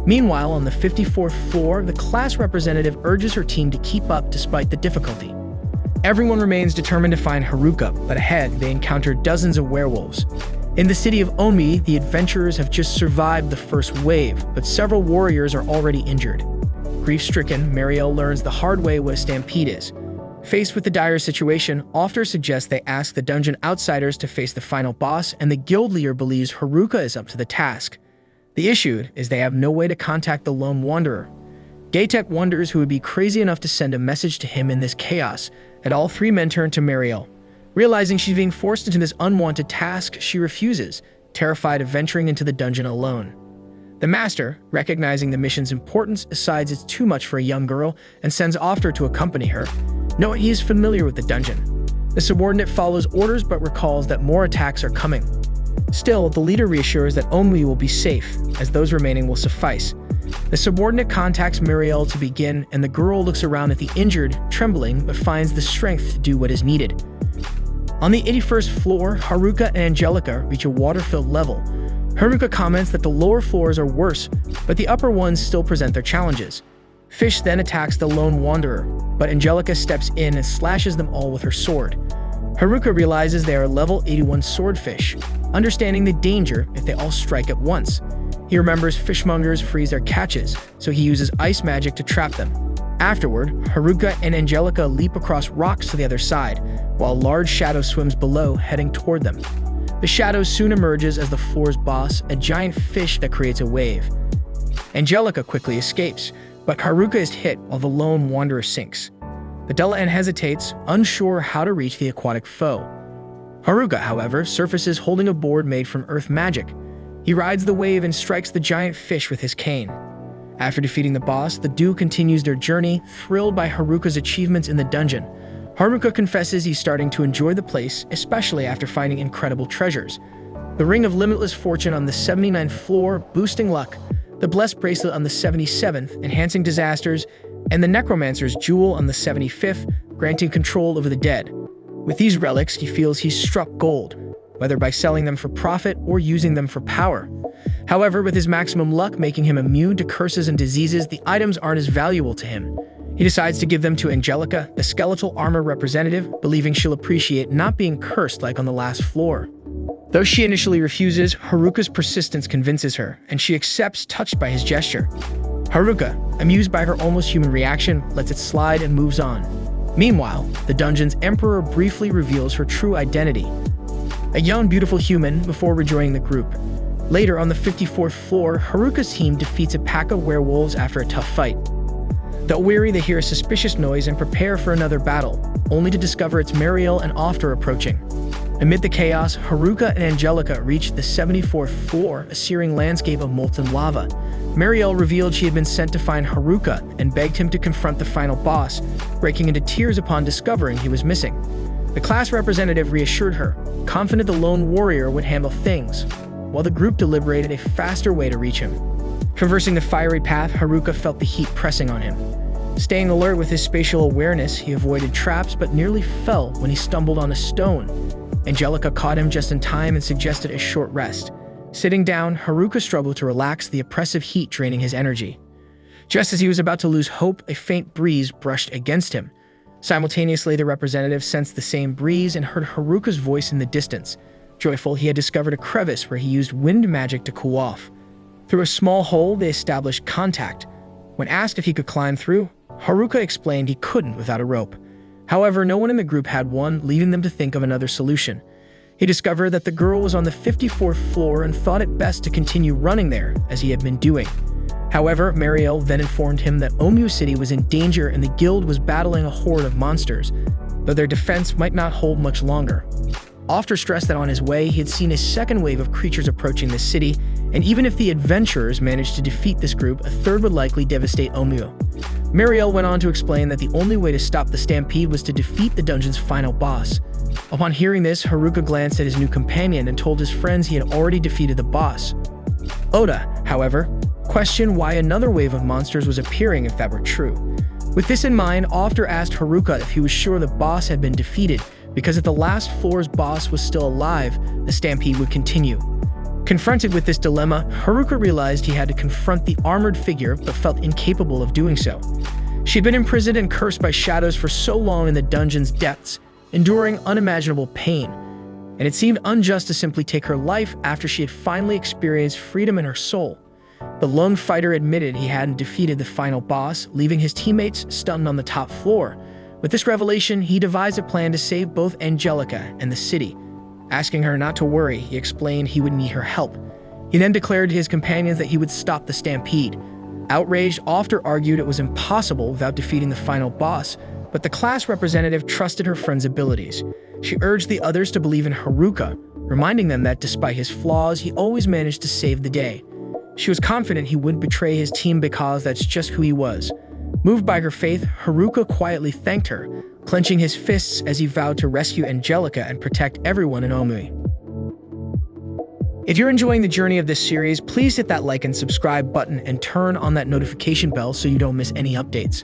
Meanwhile, on the 54th floor, the class representative urges her team to keep up despite the difficulty. Everyone remains determined to find Haruka, but ahead, they encounter dozens of werewolves. In the city of Onmi, the adventurers have just survived the first wave, but several warriors are already injured. Grief-stricken, Marielle learns the hard way what a stampede is. Faced with the dire situation, Ofter suggests they ask the dungeon outsiders to face the final boss, and the guild leader believes Haruka is up to the task. The issue is they have no way to contact the lone wanderer. Gekek wonders who would be crazy enough to send a message to him in this chaos, and all three men turn to Marielle. Realizing she's being forced into this unwanted task, she refuses, terrified of venturing into the dungeon alone. The master, recognizing the mission's importance, decides it's too much for a young girl and sends Ofter to accompany her, knowing he is familiar with the dungeon. The subordinate follows orders but recalls that more attacks are coming. Still, the leader reassures that Onmi will be safe, as those remaining will suffice. The subordinate contacts Marielle to begin, and the girl looks around at the injured, trembling, but finds the strength to do what is needed. On the 81st floor, Haruka and Angelica reach a water-filled level. Haruka comments that the lower floors are worse, but the upper ones still present their challenges. Fish then attacks the lone wanderer, but Angelica steps in and slashes them all with her sword. Haruka realizes they are level 81 swordfish, understanding the danger if they all strike at once. He remembers fishmongers freeze their catches, so he uses ice magic to trap them. Afterward, Haruka and Angelica leap across rocks to the other side, while a large shadow swims below, heading toward them. The shadow soon emerges as the floor's boss, a giant fish that creates a wave. Angelica quickly escapes, but Haruka is hit while the lone wanderer sinks. The Della-N hesitates, unsure how to reach the aquatic foe. Haruka, however, surfaces holding a board made from earth magic. He rides the wave and strikes the giant fish with his cane. After defeating the boss, the duo continues their journey, thrilled by Haruka's achievements in the dungeon. Haruka confesses he's starting to enjoy the place, especially after finding incredible treasures. The Ring of Limitless Fortune on the 79th floor, boosting luck, the Blessed Bracelet on the 77th, enhancing disasters, and the Necromancer's Jewel on the 75th, granting control over the dead. With these relics, he feels he's struck gold, whether by selling them for profit or using them for power. However, with his maximum luck making him immune to curses and diseases, the items aren't as valuable to him. He decides to give them to Angelica, the skeletal armor representative, believing she'll appreciate not being cursed like on the last floor. Though she initially refuses, Haruka's persistence convinces her, and she accepts, touched by his gesture. Haruka, amused by her almost human reaction, lets it slide and moves on. Meanwhile, the dungeon's emperor briefly reveals her true identity. A young, beautiful human before rejoining the group. Later, on the 54th floor, Haruka's team defeats a pack of werewolves after a tough fight. Though weary, they hear a suspicious noise and prepare for another battle, only to discover it's Mariel and Ofter approaching. Amid the chaos, Haruka and Angelica reach the 74th floor, a searing landscape of molten lava. Mariel revealed she had been sent to find Haruka and begged him to confront the final boss, breaking into tears upon discovering he was missing. The class representative reassured her, confident the lone warrior would handle things, while the group deliberated a faster way to reach him. Traversing the fiery path, Haruka felt the heat pressing on him. Staying alert with his spatial awareness, he avoided traps but nearly fell when he stumbled on a stone. Angelica caught him just in time and suggested a short rest. Sitting down, Haruka struggled to relax, the oppressive heat draining his energy. Just as he was about to lose hope, a faint breeze brushed against him. Simultaneously, the representative sensed the same breeze and heard Haruka's voice in the distance. Joyful, he had discovered a crevice where he used wind magic to cool off. Through a small hole, they established contact. When asked if he could climb through, Haruka explained he couldn't without a rope. However, no one in the group had one, leaving them to think of another solution. He discovered that the girl was on the 54th floor and thought it best to continue running there, as he had been doing. However, Mariel then informed him that Omu City was in danger and the guild was battling a horde of monsters, though their defense might not hold much longer. Ofter stressed that on his way, he had seen a second wave of creatures approaching the city, and even if the adventurers managed to defeat this group, a third would likely devastate Omu. Mariel went on to explain that the only way to stop the stampede was to defeat the dungeon's final boss. Upon hearing this, Haruka glanced at his new companion and told his friends he had already defeated the boss. Oda, however, questioned why another wave of monsters was appearing if that were true. With this in mind, Ofter asked Haruka if he was sure the boss had been defeated, because if the last floor's boss was still alive, the stampede would continue. Confronted with this dilemma, Haruka realized he had to confront the armored figure but felt incapable of doing so. She had been imprisoned and cursed by shadows for so long in the dungeon's depths, enduring unimaginable pain, and it seemed unjust to simply take her life after she had finally experienced freedom in her soul. The lone fighter admitted he hadn't defeated the final boss, leaving his teammates stunned on the top floor. With this revelation, he devised a plan to save both Angelica and the city. Asking her not to worry, he explained he would need her help. He then declared to his companions that he would stop the stampede. Outraged, Ofter argued it was impossible without defeating the final boss, but the class representative trusted her friend's abilities. She urged the others to believe in Haruka, reminding them that despite his flaws, he always managed to save the day. She was confident he wouldn't betray his team because that's just who he was. Moved by her faith, Haruka quietly thanked her, clenching his fists as he vowed to rescue Angelica and protect everyone in Omui. If you're enjoying the journey of this series, please hit that like and subscribe button and turn on that notification bell so you don't miss any updates.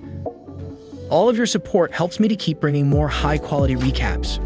All of your support helps me to keep bringing more high-quality recaps.